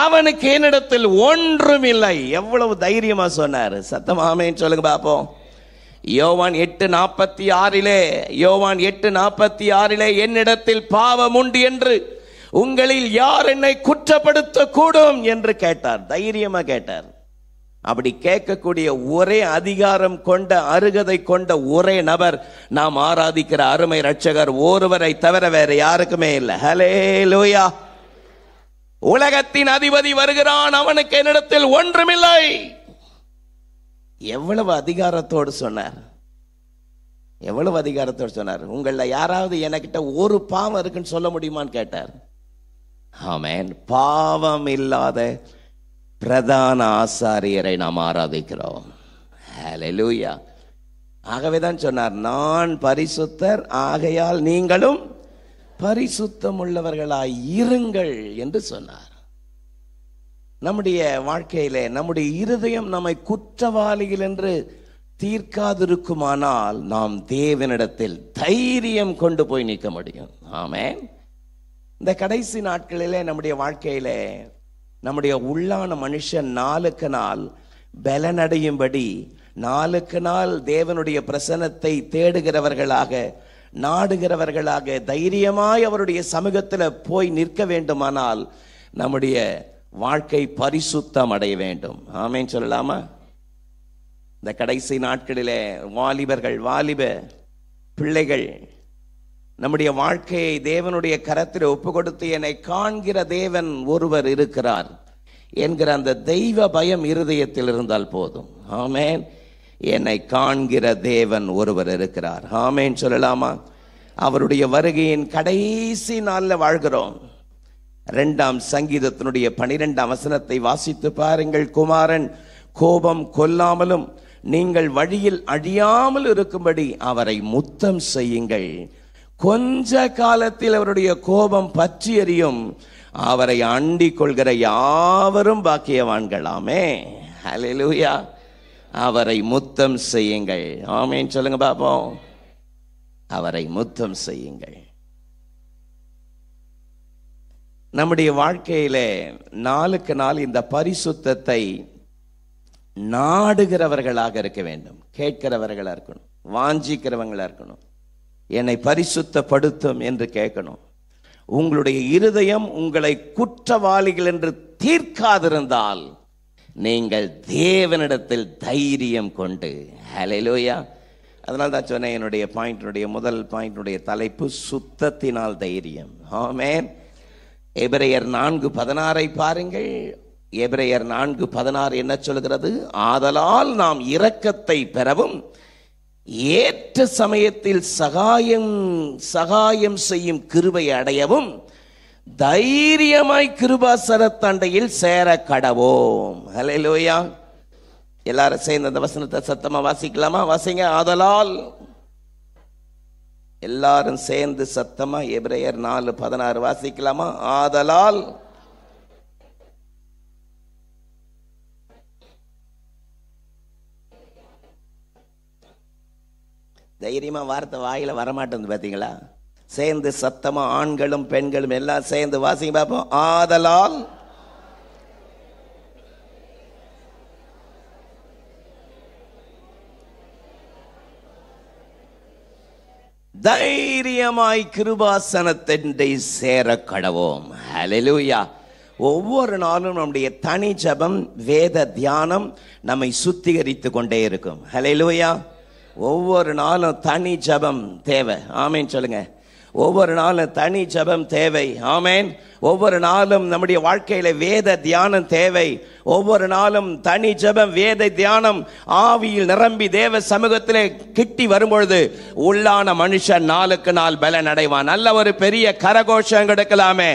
அவனுக்கு என்னிடத்தில் ஒன்றும் இல்லை. எவ்வளவு தைரியமா சொன்னார். சத்தமா ஆமென் சொல்லுங்க பாப்போம். யோவான் 8:46 என்னிடத்தில் பாவம் உண்டு என்று உங்களில் யார் என்னை குற்றப்படுத்த கூடும் என்று கேட்டார். தைரியமா கேட்டார். அப்படி கேட்கக்கூடிய ஒரே அதிகாரம் கொண்ட, அருகதை கொண்ட ஒரே நபர் நாம் ஆராதிக்கிற அருமை ரட்சகர் ஒருவரை தவிர வேற யாருக்குமே இல்லை. ஹல்லேலூயா. உலகத்தின் அதிபதி வருகிறான், அவனுக்கு என்னிடத்தில் ஒன்றுமில்லை. எவ்வளவு அதிகாரத்தோடு சொன்னார். எவ்வளவு அதிகாரத்தோடு சொன்னார். உங்கள யாராவது எனக்கிட்ட ஒரு பாவம் இருக்குன்னு சொல்ல முடியுமான்னு கேட்டார். ஆமென். பாவம் இல்லாத பிரதான ஆசாரியரை நாம் ஆராதிக்கிறோம். ஹல்லேலூயா. ஆகவேதான் சொன்னார், நான் பரிசுத்தர் ஆகையால் நீங்களும் பரிசுத்தம் உள்ளவர்களாய் இருங்கள் என்று சொன்னார். நம்முடைய வாழ்க்கையிலே நம்முடைய இருதயம் நம்மை குற்றவாளிகள் என்று தீர்க்காதிருக்குமானால் நாம் தேவனிடத்தில் தைரியம் கொண்டு போய் நிற்க முடியும். ஆமென். இந்த கடைசி நாட்களிலே நம்முடைய வாழ்க்கையிலே நம்முடைய உள்ளான மனுஷன் நாளுக்கு நாள் பலனடையும்படி, நாளுக்கு நாள் தேவனுடைய பிரசன்னத்தை தேடுகிறவர்களாக, நாடுகிறவர்களாக, தைரியமாய் அவருடைய சமூகத்தில் போய் நிற்க வேண்டுமானால் நம்முடைய வாழ்க்கை பரிசுத்தம் அடைய வேண்டும். ஆமென் சொல்லலாமா? இந்த கடைசி நாட்களிலே வாலிபர்கள், வாலிப பிள்ளைகள் நம்முடைய வாழ்க்கையை தேவனுடைய கரத்தில் ஒப்பு கொடுத்து என்னை காண்கிற தேவன் ஒருவர் இருக்கிறார் என்கிற அந்த தெய்வ பயம் இருதயத்தில் இருந்தால் போதும். ஆமென். என்னை காண்கிற தேவன் ஒருவர் இருக்கிறார். ஆமென் சொல்லலாமா? அவருடைய வருகையின் கடைசி நாளில் வாழ்கிறோம். 2ஆம் சங்கீதத்தினுடைய 12ஆம் வசனத்தை வாசித்து பாருங்கள். குமாரன் கோபம் கொல்லாமலும் நீங்கள் வழியில் அழியாமல் இருக்கும்படி அவரை முத்தம் செய்யுங்கள். கொஞ்ச காலத்தில் அவருடைய கோபம் பற்றி எரியும். அவரை அண்டிக் கொள்கிற யாவரும் பாக்கியவான்களாமே. ஹல்லேலூயா. அவரை முத்தம் செய்யுங்கள். ஆமென் சொல்லுங்க பாப்போம். அவரை முத்தம் செய்யுங்கள். நம்முடைய வாழ்க்கையிலே நாளுக்கு நாள் இந்த பரிசுத்தத்தை நாடுகிறவர்களாக இருக்க வேண்டும். கேட்கிறவர்களா இருக்கணும், வாஞ்சிக்கிறவங்களா இருக்கணும். என்னை பரிசுத்தப்படுத்தும் என்று கேட்கணும். உங்களுடைய இருதயம் உங்களை குற்றவாளிகள் என்று தீர்க்காதிருந்தால் நீங்கள் தேவனிடத்தில் தைரியம் கொண்டு, ஹல்லேலூயா. அதனால தான் சொன்னேன், என்னுடைய முதல் பாயிண்டினுடைய தலைப்பு சுத்தத்தினால் தைரியம். ஆமென். எபிரேயர் 4:16 பாருங்கள். எபிரேயர் 4:16 என்ன சொல்கிறது? ஆதலால் நாம் இரக்கத்தை பெறவும் ஏற்ற சமயத்தில் சகாயம் செய்யும் கிருபை அடையவும் தைரியமாய் கிருபாசனத்தண்டையில் சேர கடவோம். ஹல்லேலூயா. எல்லாரும் சேர்ந்து அந்த வசனத்தை சத்தமா வாசிக்கலாமா? வாசிங்க. ஆதலால். எல்லாரும் சேர்ந்து சத்தமா எபிரேயர் 4:16 வாசிக்கலாமா? ஆதலால். தைரியமா வார்த்தை வாயில வரமாட்டேங்குது பாத்தீங்களா? சேர்ந்து சத்தமா ஆண்களும் பெண்களும் எல்லாம் சேர்ந்து வாசிங்க பார்ப்போம். ஆதலால் தைரியமாய் கிருபாசனத்தை சேர கடவோம். ஹல்லேலூயா. ஒவ்வொரு நாளும் நம்முடைய தனி ஜெபம், வேத தியானம் நம்மை சுத்திகரித்து கொண்டே இருக்கும். ஹல்லேலூயா. ஒவ்வொரு நாளும் தனி ஜெபம் தேவை. ஆமென் சொல்லுங்க. ஒவ்வொரு நாளும் தனி ஜெபம் தேவை. ஆமென். ஒவ்வொரு நாளும் நம்முடைய வாழ்க்கையில வேத தியானம் தேவை. ஒவ்வொரு நாளும் தனி ஜெபம், வேத தியானம் ஆவியில் நிரம்பி தேவ சமூகத்திலே கிட்டி வரும்பொழுது உள்ளான மனுஷன் நாளுக்கு நாள் பலன் அடைவான். நல்ல ஒரு பெரிய கரகோஷம் எடுக்கலாமே.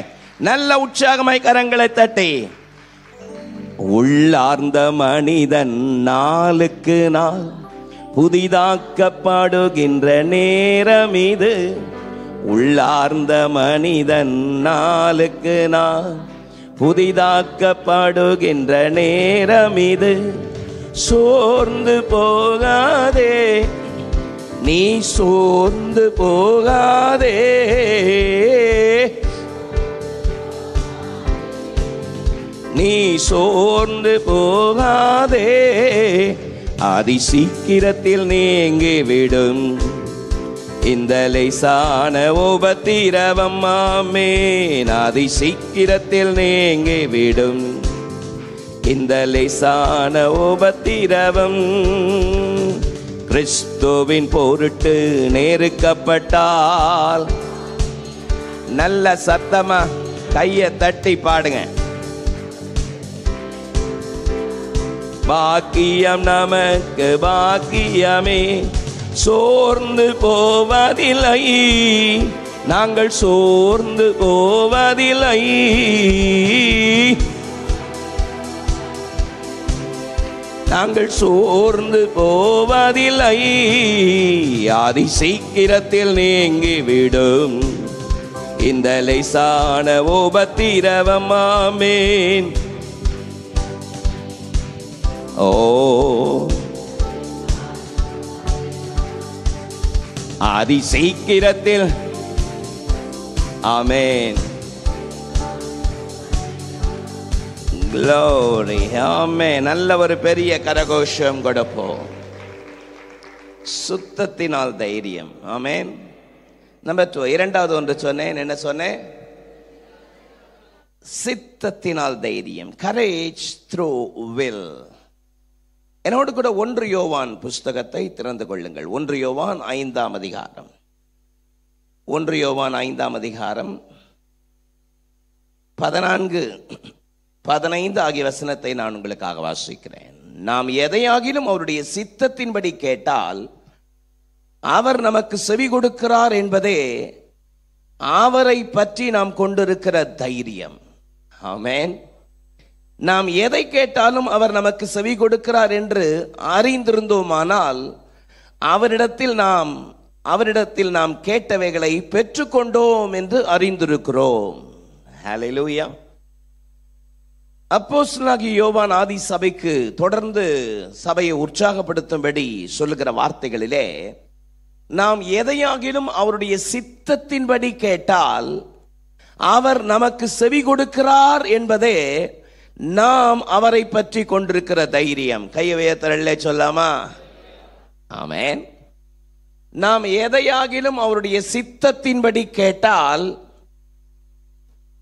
நல்ல உற்சாகமாய் கரங்களை தட்டி. உள்ளார்ந்த மனிதன் நாளுக்கு நாள் புதிதாக்கப்படுகின்ற நேரம் இது. உள்ளார்ந்த மனிதன் நாளுக்கு நாள் புதிதாக்கப்படுகின்ற நேரம் இது. சோர்ந்து போகாதே, நீ சோர்ந்து போகாதே. நீ சோர்ந்து போகாதே. அதி சீக்கிரத்தில் நீங்கிவிடும் இந்த லேசான உபத்திரவம். ஆமென். அதி சீக்கிரத்தில் நீங்கிவிடும் இந்த லேசான உபத்திரவம். கிறிஸ்துவின் பொருட்டு நெருக்கப்பட்டால் நல்ல சத்தமா கையை தட்டி பாடுங்க. பாக்கியம் நமக்கு பாக்கியமே, சோர்ந்து போவதில்லை, நாங்கள் சோர்ந்து போவதில்லை. நாங்கள் சோர்ந்து போவதில்லை. அதி சீக்கிரத்தில் நீங்கிவிடும் இந்த லேசான உபத்திரவம். ஆமென். ஓ, அதி சீக்கிரத்தில். ஆமென். Glory. ஆமென். நல்ல ஒரு பெரிய கரகோஷம் கொடுப்போம். சுத்தத்தினால் தைரியம். ஆமென். நம்பர் 2, இரண்டாவது ஒன்று சொன்னேன். என்ன சொன்னேன்? சித்தத்தினால் தைரியம். Courage through will. என்னோடு கூட 1 யோவான் புஸ்தகத்தை திறந்து கொள்ளுங்கள். 1 யோவான் 5ஆம் அதிகாரம். 1 யோவான் 5ஆம் அதிகாரம் 14-15 ஆகிய வசனத்தை நான் உங்களுக்காக வாசிக்கிறேன். நாம் எதையாகிலும் அவருடைய சித்தத்தின்படி கேட்டால் அவர் நமக்கு செவி கொடுக்கிறார் என்பதே அவரை பற்றி நாம் கொண்டிருக்கிற தைரியம். ஆமென். நாம் எதை கேட்டாலும் அவர் நமக்கு செவி கொடுக்கிறார் என்று அறிந்திருந்தோமானால் அவரிடத்தில் நாம் கேட்டவைகளை பெற்றுக்கொண்டோம் என்று அறிந்திருக்கிறோம். ஹல்லேலூயா. அப்போஸ்தலனாகிய யோவான் ஆதி சபைக்கு தொடர்ந்து சபையை உற்சாகப்படுத்தும்படி சொல்லுகிற வார்த்தைகளிலே, நாம் எதையாகிலும் அவருடைய சித்தத்தின்படி கேட்டால் அவர் நமக்கு செவி கொடுக்கிறார் என்பதே நாம் அவரை பற்றி கொண்டிருக்கிற தைரியம். கையை உயர்த்தலே சொல்லாமா? ஆமென். நாம் எதையாகிலும் அவருடைய சித்தத்தின்படி கேட்டால்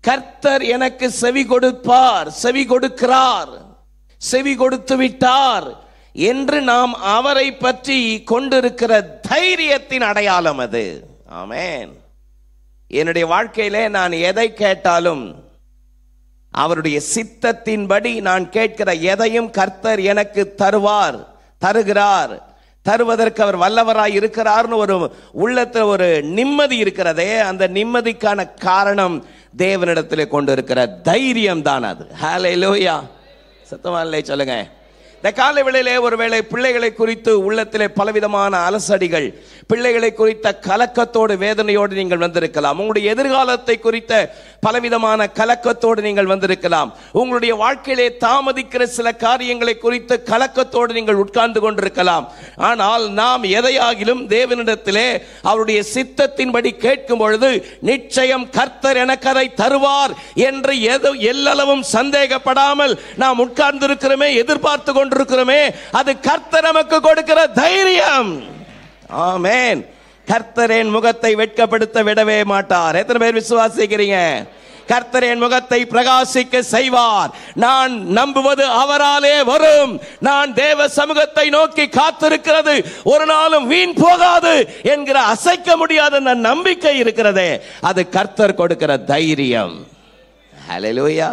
கர்த்தர் எனக்கு செவி கொடுப்பார், செவி கொடுக்கிறார், செவி கொடுத்து விட்டார் என்று நாம் அவரை பற்றி கொண்டிருக்கிற தைரியத்தின் அடையாளம் அது. ஆமென். என்னுடைய வாழ்க்கையிலே நான் எதை கேட்டாலும் அவருடைய சித்தத்தின்படி நான் கேட்கிற எதையும் கர்த்தர் எனக்கு தருவார், தருகிறார், தருவதற்கு அவர் வல்லவராய் இருக்கிறார்னு ஒரு உள்ளத்துல ஒரு நிம்மதி இருக்கிறதே, அந்த நிம்மதிக்கான காரணம் தேவனிடத்திலே கொண்டு இருக்கிற தைரியம் தான் அது. ஹல்லேலூயா. சத்தமா இல்லை சொல்லுங்க. இந்த காலை வேளையிலே ஒருவேளை பிள்ளைகளை குறித்து உள்ளத்திலே பலவிதமான அலசடிகள், பிள்ளைகளை குறித்த கலக்கத்தோடு வேதனையோடு நீங்கள் வந்திருக்கலாம். உங்களுடைய எதிர்காலத்தை குறித்த பலவிதமான கலக்கத்தோடு நீங்கள் வந்திருக்கலாம். உங்களுடைய வாழ்க்கையிலே தாமதிக்கிற சில காரியங்களை குறித்து கலக்கத்தோடு நீங்கள் உட்கார்ந்து கொண்டிருக்கலாம். ஆனால் நாம் எதையாகிலும் தேவனிடத்திலே அவருடைய சித்தத்தின்படி கேட்கும் பொழுது நிச்சயம் கர்த்தர் எனக்கு அதை தருவார் என்று எல்லளவும் சந்தேகப்படாமல் நாம் உட்கார்ந்து இருக்கிறோமே, எதிர்பார்த்து கொண்டிருக்கிறோமே, அது கர்த்தர் நமக்கு கொடுக்கிற தைரியம். ஆமென். கர்த்தர் என் முகத்தை வெட்கப்படுத்த விடவே மாட்டார். எத்தனை பேர் விசுவாசிக்கிறீங்க? கர்த்தர் என் முகத்தை பிரகாசிக்க செய்வார். நான் நம்புவது அவராலே வரும். நான் தேவ சமூகத்தை நோக்கி காத்திருக்கிறது ஒரு நாளும் வீண் போகாது என்கிற அசைக்க முடியாத நம்பிக்கை இருக்கிறதே, அது கர்த்தர் கொடுக்கிற தைரியம். ஹல்லேலூயா.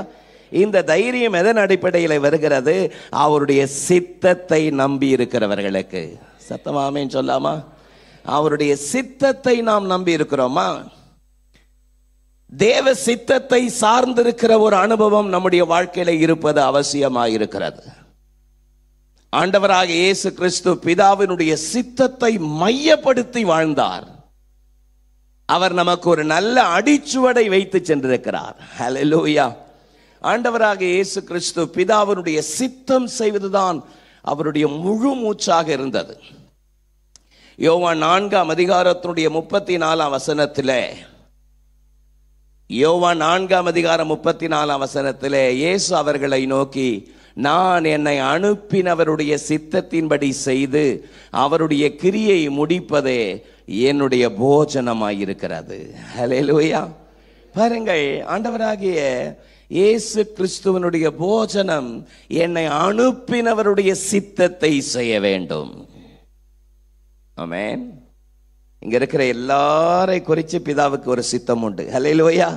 இந்த தைரியம் எதன் அடிப்படையில் வருகிறது? அவருடைய சித்தத்தை நம்பி இருக்கிறவர்களுக்கு. சத்தமாமேன்னு சொல்லாமா? அவருடைய சித்தத்தை நாம் நம்பி இருக்கிறோமா? தேவ சித்தத்தை சார்ந்திருக்கிற ஒரு அனுபவம் நம்முடைய வாழ்க்கையில இருப்பது அவசியமாயிருக்கிறது. ஆண்டவராக இயேசு கிறிஸ்து பிதாவினுடைய சித்தத்தை மையப்படுத்தி வாழ்ந்தார். அவர் நமக்கு ஒரு நல்ல அடிச்சுவடை வைத்து சென்றிருக்கிறார். ஹல்லேலூயா. ஆண்டவராக இயேசு கிறிஸ்து பிதாவினுடைய சித்தம் செய்வதுதான் அவருடைய முழு மூச்சாக இருந்தது. யோவான் 4ஆம் அதிகாரத்தினுடைய 34ஆம் வசனத்திலே, யோவான் 4ஆம் அதிகாரம் 34ஆம் வசனத்திலே இயேசு அவர்களை நோக்கி, நான் என்னை அனுப்பினவருடைய சித்தத்தின்படி செய்து அவருடைய கிரியை முடிப்பதே என்னுடைய போஜனமாயிருக்கிறது. ஹல்லேலூயா. பாருங்கள், ஆண்டவராகிய இயேசு கிறிஸ்துவனுடைய போஜனம் என்னை அனுப்பினவருடைய சித்தத்தை செய்ய வேண்டும். ஆமென். இங்க இருக்கிற எல்லாரை குறித்து பிதாவுக்கு ஒரு சித்தம் உண்டு. ஹல்லேலூயா.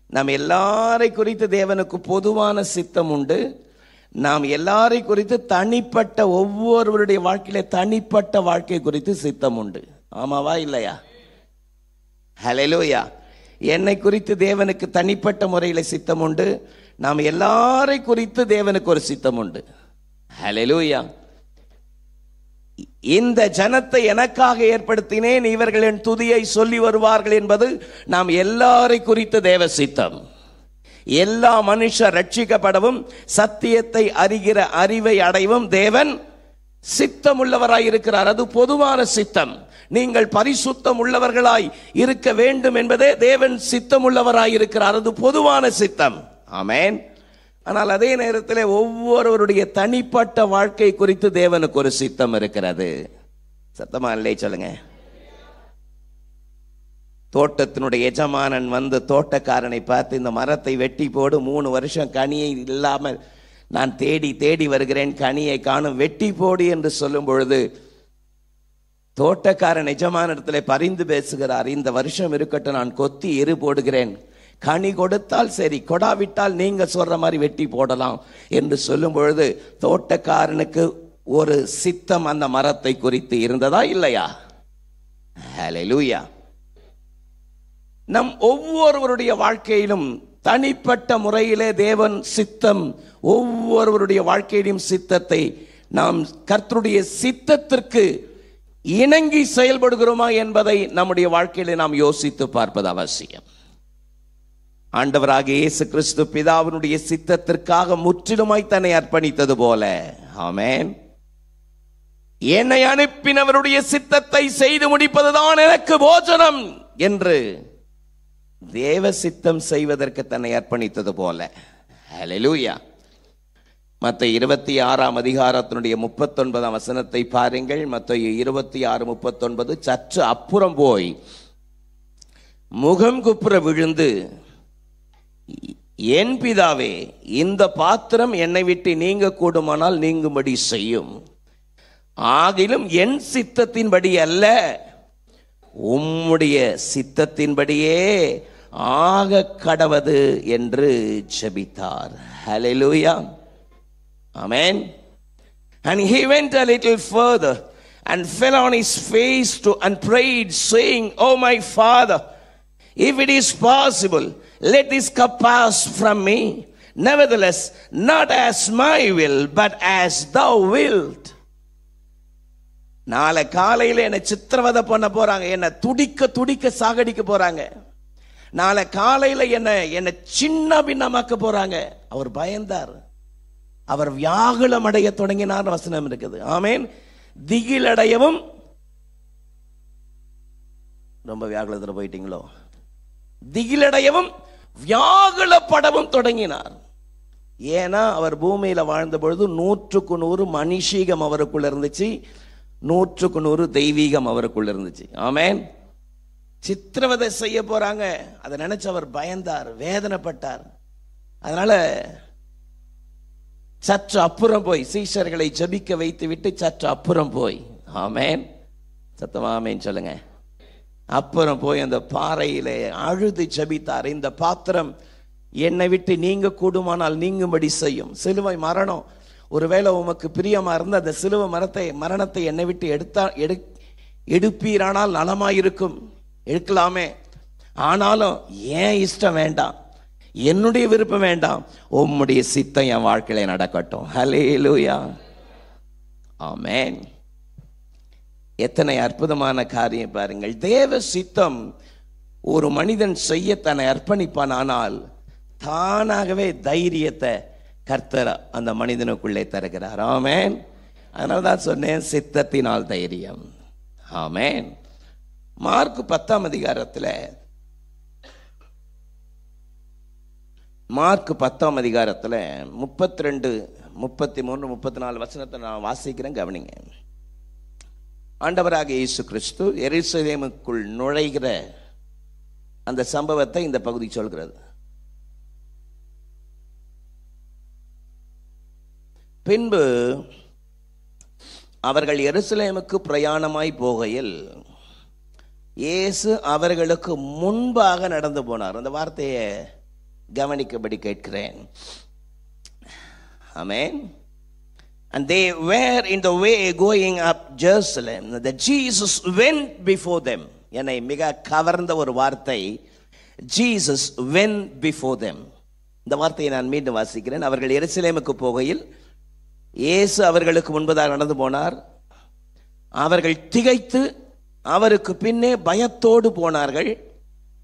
நாம் எல்லாரை குறித்து தேவனுக்கு பொதுவான சித்தம் உண்டு. நாம் எல்லாரை குறித்து தனிப்பட்ட ஒவ்வொருவருடைய வாழ்க்கையில தனிப்பட்ட வாழ்க்கை குறித்து சித்தம் உண்டு. ஆமாவா இல்லையா? ஹல்லேலூயா. என்னை குறித்து தேவனுக்கு தனிப்பட்ட முறையில் சித்தம் உண்டு. நாம் எல்லாரை குறித்து தேவனுக்கு ஒரு சித்தம் உண்டு. ஹல்லேலூயா. இந்த ஜனத்தை எனக்காக ஏற்படுத்தினேன், இவர்கள் என் துதியை சொல்லி வருவார்கள் என்பது நாம் எல்லாரை குறித்து தேவ சித்தம். எல்லா மனுஷர் ரட்சிக்கப்படவும் சத்தியத்தை அறிகிற அறிவை அடைவும் தேவன் சித்தம் உள்ளவராய் இருக்கிறார். அது பொதுவான சித்தம். நீங்கள் பரிசுத்தம் உள்ளவர்களாய் இருக்க வேண்டும் என்பதே தேவன் சித்தம் உள்ளவராய் இருக்கிறார். அது பொதுவான சித்தம். ஆமென். ஆனால் அதே நேரத்தில் ஒவ்வொருவருடைய தனிப்பட்ட வாழ்க்கை குறித்து தேவனுக்கு ஒரு சித்தம் இருக்கிறது. சத்தமா இல்லை சொல்லுங்க. தோட்டத்தினுடைய எஜமானன் வந்து தோட்டக்காரனை பார்த்து, இந்த மரத்தை வெட்டி போடு, 3 வருஷம் கனியை இல்லாமல் நான் தேடி தேடி வருகிறேன், கனியை காணும், வெட்டி போடு என்று சொல்லும் பொழுது தோட்டக்காரன் எஜமான இடத்துல பரிந்து பேசுகிறார். இந்த வருஷம் இருக்கட்டும், நான் கொத்தி எரு போடுகிறேன், கனி கொடுத்தால் சரி, கொடாவிட்டால் நீங்க சொல்ற மாதிரி வெட்டி போடலாம் என்று சொல்லும் பொழுது தோட்டக்காரனுக்கு ஒரு சித்தம் அந்த மரத்தை குறித்து இருந்ததா இல்லையா? ஹல்லேலூயா. நம் ஒவ்வொருவருடைய வாழ்க்கையிலும் தனிப்பட்ட முறையிலே தேவன் சித்தம், ஒவ்வொருவருடைய வாழ்க்கையிலும் சித்தத்தை நாம் கர்த்தருடைய சித்தத்திற்கு இணங்கி செயல்படுகிறோமா என்பதை நம்முடைய வாழ்க்கையிலே நாம் யோசித்து பார்ப்பது அவசியம். ஆண்டவராகிய இயேசு கிறிஸ்து பிதாவினுடைய சித்தத்திற்காக முற்றிலுமாய் தன்னை அர்ப்பணித்தது போல, ஆமென், என்னை அனுப்பினவருடைய சித்தத்தை செய்து முடிப்பதுதான் எனக்கு போஜனம் என்று தேவ சித்தம் செய்வதற்கு தன்னை அர்ப்பணித்தது போல. ஹல்லேலூயா. மத்தேயு 26 அதிகாரத்தினுடைய 39 வசனத்தை பாருங்கள். மத்தேயு 26:39. சற்று அப்புறம் போய் முகம் குப்புற விழுந்து, என் பிதாவே, இந்த பாத்திரம் என்னை விட்டு நீங்க கூடுமானால் நீங்கும்படி செய்யும், ஆகிலும் என் சித்தத்தின்படி அல்ல, உம்முடைய சித்தத்தின்படியே ஆக கடவது என்று ஜெபித்தார். ஹல்லேலூயா. Amen. And he went a little further and fell on his face and prayed, saying, Oh my Father, if it is possible, let this cup pass from me. Nevertheless, not as my will, but as thou wilt. நாளை காலையில் என்னை சித்திரவதை பண்ண போறாங்க, என்னை துடிக்க துடிக்க சாகடிக்க போறாங்க, நாளை காலையில் என்னை சின்ன பின்னமாக்க போறாங்க. அவர் பயந்தார், அவர் வியாகுலம் அடைய தொடங்கினார் வசனம் இருக்குது. ஆமென். திகிலடையவும், ரொம்ப வியாகுலத்தில் போயிட்டீங்களோ, திகிலடையவும் வியாகுலப்படவும் தொடங்கினார். ஏன்னா அவர் பூமியில வாழ்ந்த பொழுது 100% மனுஷீகம் அவருக்குள்ள இருந்துச்சு, 100% தெய்வீகம் அவருக்குள்ள இருந்துச்சு. ஆமென். சித்திரவதை செய்ய போறாங்க, அதை நினைச்சு அவர் பயந்தார், வேதனைப்பட்டார். அதனால சற்று அப்புறம் போய் சீஷர்களை ஜெபிக்க வைத்து விட்டு சற்று அப்புறம் போய், ஆமென், சத்தமா ஆமென் சொல்லுங்க, அப்புறம் போய் அந்த பாறையிலே அழுது ஜெபித்தார். இந்த பாத்திரம் என்னை விட்டு நீங்க கூடுமானால் நீங்கும்படி செய்யும். சிலுவை மரணம் ஒருவேளை உமக்கு பிரியமா இருந்த அந்த சிலுவை மரணத்தை என்னை விட்டு எடுப்பீரானால் நலமாயிருக்கும், எடுக்கலாமே. ஆனாலும் ஏன் இஷ்டம் வேண்டாம், என்னுடைய விருப்பம் வேண்டாம், உம்முடைய சித்தம் என் வாழ்க்கையில நடக்கட்டும். ஹல்லேலூயா. ஆமென். எத்தனை அற்புதமான காரியம் பாருங்கள். தேவ சித்தம் ஒரு மனிதன் செய்ய தன்னை அர்ப்பணிப்பான், ஆனால் தானாகவே தைரியத்தை கர்த்தர் அந்த மனிதனுக்குள்ளே தருகிறார். ஆமென். அதனால தான் சொன்னேன், சித்தத்தினால் தைரியம். ஆமென். மார்க் 10 அதிகாரத்தில், மார்க் 10 அதிகாரத்தில் 32, 33, 34 வசனத்தை நான் வாசிக்கிறேன், கவனிங்க. ஆண்டவராக இயேசு கிறிஸ்து எருசலேமுக்குள் நுழைகிற அந்த சம்பவத்தை இந்த பகுதி சொல்கிறது. பின்பு அவர்கள் எருசலேமுக்கு பிரயாணமாய் போகையில் இயேசு அவர்களுக்கு முன்பாக நடந்து போனார். அந்த வார்த்தையை கவனிக்கபடி கேட்கிறேன். ஆமென். And they were in the way going up Jerusalem. That Jesus went before them. என்னை மிக கவர்ந்த ஒரு வார்த்தை, Jesus went before them. இந்த வார்த்தையை நான் மீண்டும் வாசிக்கிறேன். அவர்கள் எருசலேமுக்கு போகையில் இயேசு அவர்களுக்கு முன்பதாக நடந்து போனார். அவர்கள் திகைத்து அவருக்கு பின்னே பயத்தோடு போனார்கள்.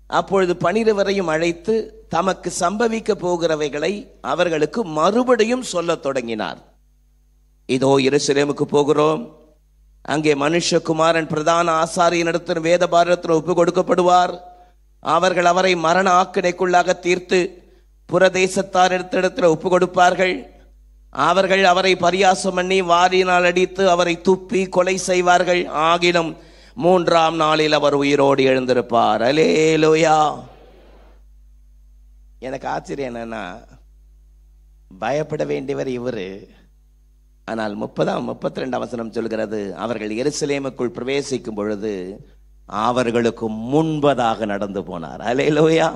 அப்பொழுது 12 அழைத்து தமக்கு சம்பவிக்க போகிறவைகளை அவர்களுக்கு மறுபடியும் சொல்லத் தொடங்கினார். இதோ எருசலேமுக்கு போகிறோம், அங்கே மனுஷகுமாரன் பிரதான ஆசாரியனிடத்தில் வேத பாரத்தில் ஒப்பு கொடுக்கப்படுவார். அவர்கள் அவரை மரண ஆக்கினைக்குள்ளாக தீர்த்து புறதேசத்தாரிடத்தில் ஒப்பு கொடுப்பார்கள். அவர்கள் அவரை பரியாசம் பண்ணி வாரினால் அடித்து அவரை துப்பி கொலை செய்வார்கள். ஆகிலும் 3ஆம் நாளில் அவர் உயிரோடு எழுந்திருப்பார். அல்லேலூயா. எனக்கு ஆச்சரியம் என்னன்னா, பயப்பட வேண்டியவர் இவரு, ஆனால் 32 வசனம் சொல்கிறது, அவர்கள் எருசலேமுக்குள் பிரவேசிக்கும் பொழுது அவர்களுக்கு முன்பதாக நடந்து போனார். அல்லேலூயா.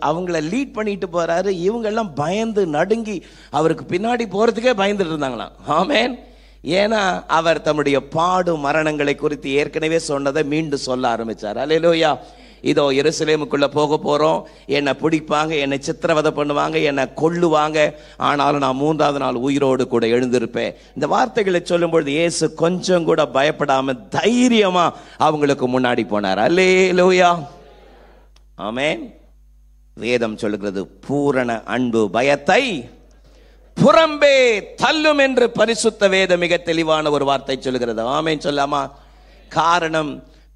அவங்கள லீட் பண்ணிட்டு போறாரு. இவங்க எல்லாம் பயந்து நடுங்கி அவருக்கு பின்னாடி போறதுக்கே பயந்துட்டு இருந்தாங்களாம். ஆமென். ஏன்னா அவர் தம்முடைய பாடும் மரணங்களை குறித்து ஏற்கனவே சொன்னதை மீண்டும் சொல்ல ஆரம்பிச்சார். அல்லேலூயா. இதோ எருசலேமுக்குள்ள போக போறோம், என்னை பிடிப்பாங்க, என்னை சித்திரவதை பண்ணுவாங்க, என்னை கொல்லுவாங்க, ஆனாலும் நான் 3ஆவது நாள் உயிரோடு கூட எழுந்திருப்பேன். இந்த வார்த்தைகளை சொல்லும் பொழுது இயேசு கொஞ்சம் கூட பயப்படாம தைரியமா அவங்களுக்கு முன்னாடி போனார். அல்லேலூயா. ஆமென். வேதம் சொல்லுகிறது, பூரண அன்பு பயத்தை புறம்பே தள்ளும் என்று பரிசுத்த வேதம் மிக தெளிவான ஒரு வார்த்தை சொல்லுகிறது. ஆமென் சொல்லாமா? காரணம்,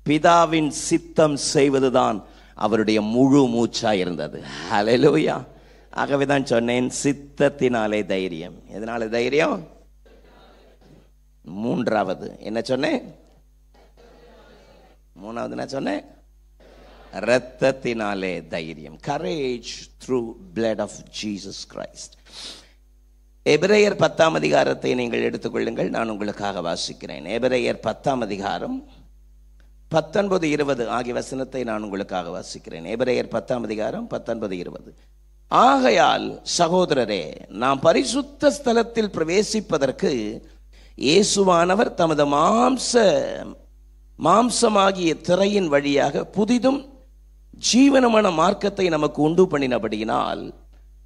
பிதாவின் சித்தம் செய்வதுதான் அவருடைய முழு மூச்சா இருந்தது. ஹல்லேலூயா. ஆகவேதான் சொன்னேன், சித்தத்தினாலே தைரியம். எதனால தைரியம்? 3வது என்ன சொன்னேன்? 3வது என்ன சொன்னேன்? இரத்தத்தினாலே தைரியம். courage through blood of Jesus Christ. எபிரேயர் 10ஆம் அதிகாரத்தை நீங்கள் எடுத்துக்கொள்ளுங்கள், நான் உங்களுக்காக வாசிக்கிறேன். எபிரேயர் 10ஆம் அதிகாரம் 19, 20 ஆகிய வசனத்தை நான் உங்களுக்காக வாசிக்கிறேன். எபிரேயர் 10ஆம் அதிகாரம் 19, 20. ஆகையால் சகோதரரே, நாம் பரிசுத்த ஸ்தலத்தில் பிரவேசிப்பதற்கு இயேசுவானவர் தமது மாம்சமாகிய திரையின் வழியாக புதிதும் ஜீவனமான மார்க்கத்தை நமக்கு உண்டு பண்ணினபடியினால்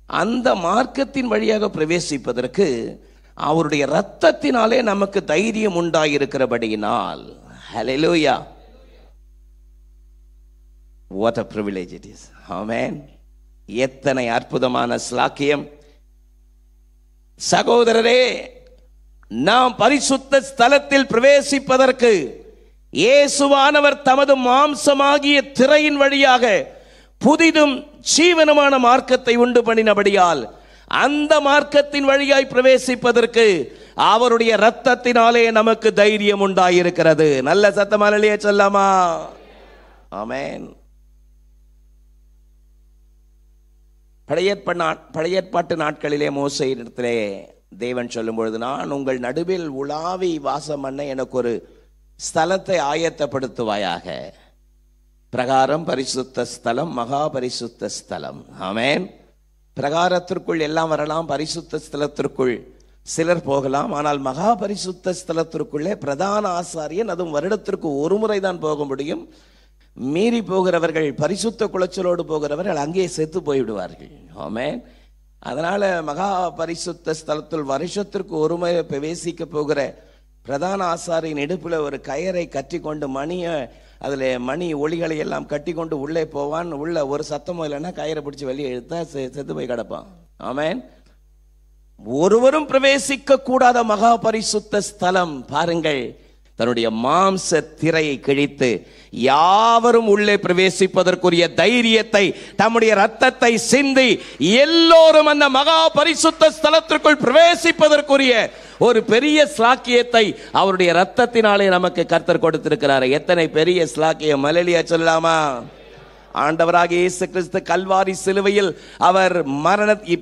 அந்த மார்க்கத்தின் வழியாக பிரவேசிப்பதற்கு அவருடைய இரத்தத்தினாலே நமக்கு தைரியம் உண்டாயிருக்கிறபடியினால். ஹல்லேலூயா. What a privilege it is. Amen. எத்தனை அற்புதமான ஸ்லாக்கியம். சகோதரரே, நாம் பரிசுத்த ஸ்தலத்தில் பிரவேசிப்பதற்கு இயேசுவானவர் தமது மாம்சமாகிய திரையின் வழியாக புதிதும் ஜீவனமான மார்க்கத்தை உண்டு பண்ணினபடியால் அந்த மார்க்கத்தின் வழியாய் பிரவேசிப்பதற்கு அவருடைய இரத்தத்தினாலே நமக்கு தைரியம் உண்டாயிருக்கிறது. நல்ல சத்தமாலேயே சொல்லாமா? ஆமென். பழைய ஏற்பாட்டு நாட்களிலே மோசேயிடத்திலே தேவன் சொல்லும் பொழுது, நான் உங்கள் நடுவில் உலாவி வாசம் பண்ண எனக்கு ஒரு ஸ்தலத்தை ஆயத்தப்படுத்துவாயாக. பிரகாரம் பரிசுத்த ஸ்தலம், மகா பரிசுத்த ஸ்தலம். ஆமென். பிரகாரத்திற்குள் எல்லாம் வரலாம், பரிசுத்த ஸ்தலத்திற்குள் சிலர் போகலாம். ஆனால் மகா பரிசுத்த ஸ்தலத்திற்குள்ளே பிரதான ஆசாரியன், அதுவும் வருடத்திற்கு ஒரு முறை தான் போக முடியும். மீறி போகிறவர்கள், பரிசுத்த குலைச்சலோடு போகிறவர்கள் அங்கே செத்து போய்விடுவார்கள். ஆமென். அதனால மகா பரிசுத்த ஸ்தலத்தில் வருஷத்திற்கு ஒரு முறை பிரவேசிக்க போகிற பிரதான ஆசாரியின் இடுப்புல ஒரு கயரை கட்டி கொண்டு அதில் மணி ஒளிகளை எல்லாம் கட்டி கொண்டு உள்ளே போவான். உள்ள ஒரு சத்தமும் இல்லைன்னா கயிறை பிடிச்சி வெளியே இழுத்தா செத்து போய் கிடப்பான். ஆமென். ஒருவரும் பிரவேசிக்க கூடாத மகா பரிசுத்த ஸ்தலம் பாருங்கள், தன்னுடைய மாம்ச திரையை கிழித்து யாவரும் உள்ளே பிரவேசிப்பதற்குரிய தைரியத்தை, தம்முடைய ரத்தத்தை சிந்தி எல்லோரும் அந்த மகா பரிசுத்த ஸ்தலத்திற்குள் பிரவேசிப்பதற்குரிய ஒரு பெரிய ஸ்லாக்கியத்தை அவருடைய ரத்தத்தினாலே நமக்கு கர்த்தர் கொடுத்திருக்கிறார். எத்தனை பெரிய ஸ்லாக்கியம்! அல்லேலூயா சொல்லாமா? ஆண்டவராக இயேசு கிறிஸ்து கல்வாரி சிலுவையில் அவர்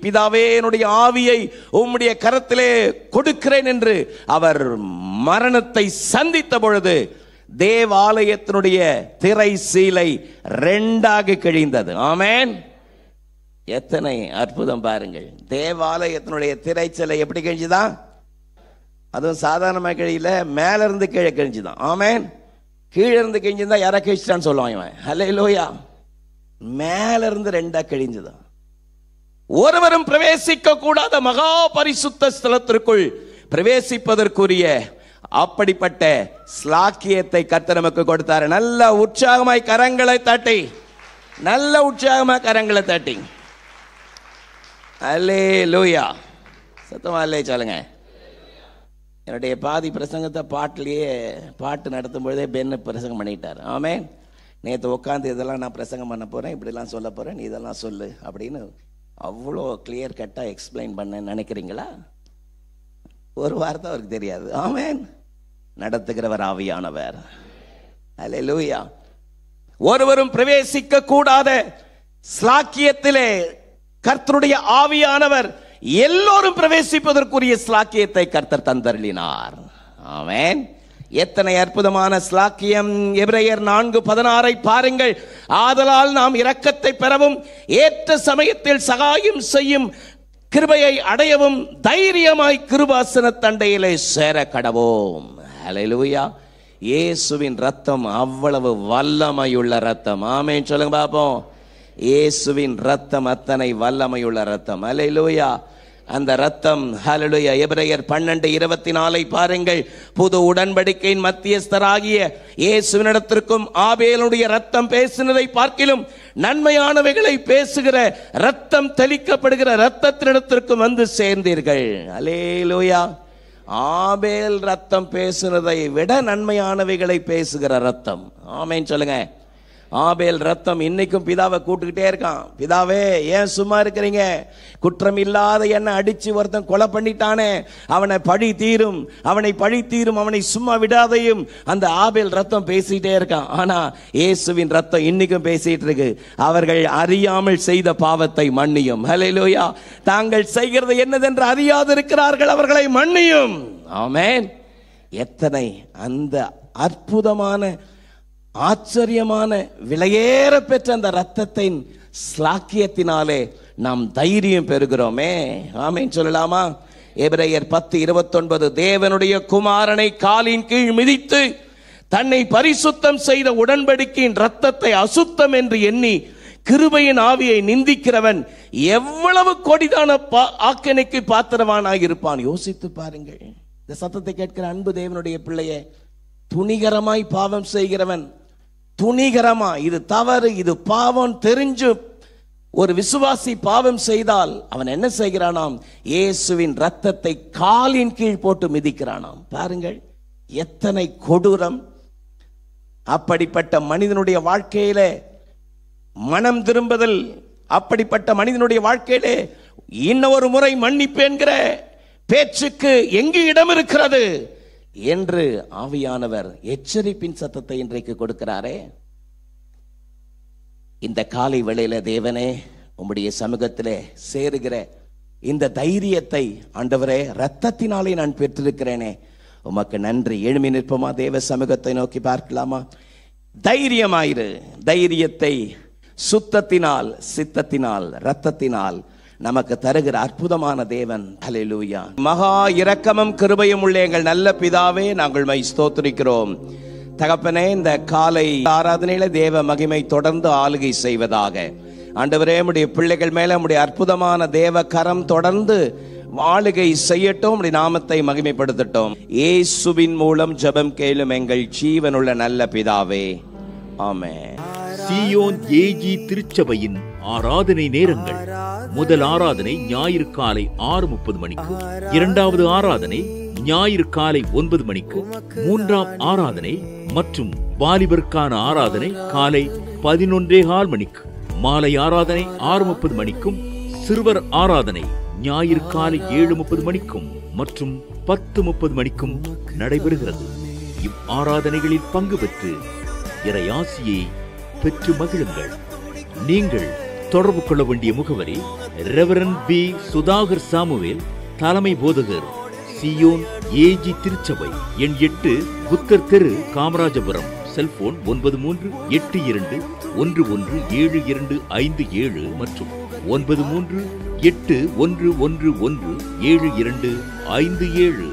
பிதாவே என்னுடைய ஆவியை உம்முடைய கரத்திலே கொடுக்கிறேன் என்று அவர் மரணத்தை சந்தித்த பொழுது தேவாலயத்தினுடைய திரை சீலை 2ஆக கிழிந்தது. ஆமென். எத்தனை அற்புதம் பாருங்கள். தேவாலயத்தினுடைய திரை சீலை எப்படி கிழிஞ்சுதான்? அதுவும் சாதாரணமாக கிழியில, மேல இருந்து கீழே கிழிஞ்சுதான். ஆமென். கீழே இருந்து கிழிஞ்சுதான் யாரா கிழிச்சிட்டான்னு சொல்லுவான் இவன். ஹல்லேலூயா. மேல இருந்து 2ஆ கிழிஞ்சுதான். ஒருவரும் பிரவேசிக்க கூடாத மகா பரிசுத்த ஸ்தலத்திற்குள் பிரவேசிப்பதற்குரிய அப்படிப்பட்ட ஸ்லாக்கியத்தை கர்த்தர் நமக்கு கொடுத்தார். நல்ல உற்சாகமாய் கரங்களை தட்டி, நல்ல உற்சாகமாய் கரங்களை தட்டி அல்லேலூயா. சத்தமா அல்லே சொல்லுங்க. என்னுடைய பாதி பிரசங்கத்தை பாட்டு நடத்தும் பொழுதே பென்னு பிரசங்கம் பண்ணிட்டார். ஆமென். நேற்று உட்காந்து இதெல்லாம் நான் பிரசங்கம் பண்ண போறேன், இப்படிலாம் சொல்ல போறேன், நீ இதெல்லாம் சொல்லு அப்படின்னு அவ்வளோ கிளியர் கட்டா எக்ஸ்பிளைன் பண்ண நினைக்கிறீங்களா? ஒரு வார்த்தை அவருக்கு தெரியாது. ஆமென். நடத்துகிறவர் ஆவியானவர். அல்லேலூயா. ஒருவரும் பிரவேசிக்க கூடாத ஸ்லாக்கியத்திலே கர்த்தருடைய ஆவியானவர் எல்லோரும் பிரவேசிப்பதற்குரிய ஸ்லாக்கியத்தை கர்த்தர் தந்தருளினார். ஆமென். எத்தனை அற்புதமான ஸ்லாக்கியம்! எபிரேயர் 4:16 பாருங்கள். ஆதலால் நாம் இரக்கத்தை பெறவும் ஏற்ற சமயத்தில் சகாயம் செய்யும் கிருபையை அடையவும் தைரியமாய் கிருபாசன தண்டையிலே சேர கடவோம். ஹல்லேலூயா. இயேசுவின் ரத்தம் அவ்வளவு வல்லமையுள்ள ரத்தம். ஆமென் சொல்லுங்க பாப்போம். இயேசுவின் ரத்தம் அத்தனை வல்லமையுள்ள ரத்தம். ஹல்லேலூயா. அந்த ரத்தம், ஹல்லேலூயா. எபிரேயர் 12:24 பாருங்கள். புது உடன்படிக்கையின் மத்தியஸ்தராகிய இயேசுவினிடத்திற்கும் ஆபேலுடைய ரத்தம் பேசினதை பார்க்கிலும் நன்மையானவைகளை பேசுகிற ரத்தம் தெளிக்கப்படுகிற ரத்தத்தினிடத்திற்கும் வந்து சேர்ந்தீர்கள். ஹல்லேலூயா. ஆபேல் ரத்தம் பேசுனதை விட நன்மையானவைகளை பேசுகிற ரத்தம். ஆமென் சொல்லுங்க. ஆபேல் ரத்தம் இன்னைக்கும் பிதாவை கூட்டுக்கிட்டே இருக்கான். பிதாவே ஏன் சும்மா இருக்கிறீங்க? குற்றம் இல்லாத என்ன அடிச்சு ஒருத்தன் கொலை பண்ணிட்டானே, அவனை பழி தீரும், அவனை பழி தீரும், அவனை சும்மா விடாதையும். அந்த ஆபேல் ரத்தம் பேசிட்டே இருக்கான். ஆனா இயேசுவின் ரத்தம் இன்னைக்கும் பேசிட்டு இருக்கு. அவர்கள் அறியாமல் செய்த பாவத்தை மன்னியும். ஹல்லேலூயா. தாங்கள் செய்கிறது என்னதென்று அறியாது இருக்கிறார்கள், அவர்களை மன்னியும். ஆமென். எத்தனை அந்த அற்புதமான ஆச்சரியமான விலையேற பெற்ற அந்த ரத்தத்தின் ஸ்லாக்கியத்தினாலே நாம் தைரியம் பெறுகிறோமே. ஆமென் சொல்லலாமா? எபிரேயர் 10:29 தேவனுடைய குமாரனை காலின் கீழ் மிதித்து தன்னை பரிசுத்தம் செய்த உடன்படிக்கையின் ரத்தத்தை அசுத்தம் என்று எண்ணி கிருபையின் ஆவியை நிந்திக்கிறவன் எவ்வளவு கொடிதான ஆக்கினைக்கு பாத்திரவானாக இருப்பான். யோசித்து பாருங்கள். இந்த சத்தத்தை கேட்கிற அன்பு தேவனுடைய பிள்ளையே, துணிகரமாய் பாவம் செய்கிறவன், துணிகரமா இது தவறு, இது பாவம் தெரிஞ்சு ஒரு விசுவாசி பாவம் செய்தால் அவன் என்ன செய்கிறானாம்? இயேசுவின் ரத்தத்தை காலின் கீழ் போட்டு மிதிக்கிறானாம். பாருங்கள் எத்தனை கொடூரம்! அப்படிப்பட்ட மனிதனுடைய வாழ்க்கையிலே மனம் திரும்புதல், அப்படிப்பட்ட மனிதனுடைய வாழ்க்கையிலே இன்னொரு முறை மன்னிப்பு என்கிற பேச்சுக்கு எங்கு இடம் இருக்கிறது என்று ஆவியானவர் எச்சரிப்பின் சத்தத்தை இன்றைக்கு கொடுக்கிறாரே. இந்த காலை வேளையில தேவனே உம்முடைய சமூகத்திலே சேருகிற இந்த தைரியத்தை ஆண்டவரே இரத்தத்தினாலே நான் பெற்றிருக்கிறேனே, உமக்கு நன்றி. எழுமி நிற்போமா? தேவ சமூகத்தை நோக்கி பார்க்கலாமா? தைரியமாயிரு. தைரியத்தை சுத்தத்தினால், சித்தத்தினால், இரத்தத்தினால் நமக்கு தருகிற அற்புதமான தேவன். ஹல்லேலூயா. மகா இரக்கமும் கிருபையும் உள்ள எங்கள் நல்ல பிதாவே, நாங்கள் மை ஸ்தோத்திரிக்கிறோம். தகப்பனே, இந்த காலை ஆராதனையில தேவ மகிமை தொடர்ந்து ஆளுகை செய்வதாக. ஆண்டவரே, உம்முடைய பிள்ளைகள் மேல உம்முடைய அற்புதமான தேவ கரம் தொடர்ந்து ஆளுகை செய்யட்டும். உம்முடைய நாமத்தை மகிமைப்படுத்தட்டும். இயேசுவின் மூலம் ஜெபம் கேளும் எங்கள் ஜீவனுள்ள நல்ல பிதாவே, ஆமென். சீயோன் ஏஜி திருச்சபையின் ஆராதனை நேரங்கள்: முதல் ஆராதனை ஞாயிறு காலை 6:30 மணிக்கு, இரண்டாவது ஆராதனை ஞாயிறு காலை 9 மணிக்கு, மூன்றாம் ஆராதனை மற்றும் வாலிபருக்கான ஆராதனை காலை 11:15 மணிக்கு, மாலை ஆராதனை 6:30 மணிக்கும், சிறுவர் ஆராதனை ஞாயிறு காலை 7:30 மணிக்கும் மற்றும் 10:30 மணிக்கும் நடைபெறுகிறது. இவ் ஆராதனைகளில் பங்கு பெற்று இறையாசியை பெற்று மகிழுங்கள். நீங்கள் தொடர்பு கொள்ள வேண்டிய முகவரி: ரெவரண்ட் பி. சுதாகர் சாமுவேல், தலைமை போதகர், சீயோன் ஏஜி திருச்சபை, எண் 8, புத்தர் தெரு, காமராஜபுரம். செல்போன் 9382117257 மற்றும் 9381117257.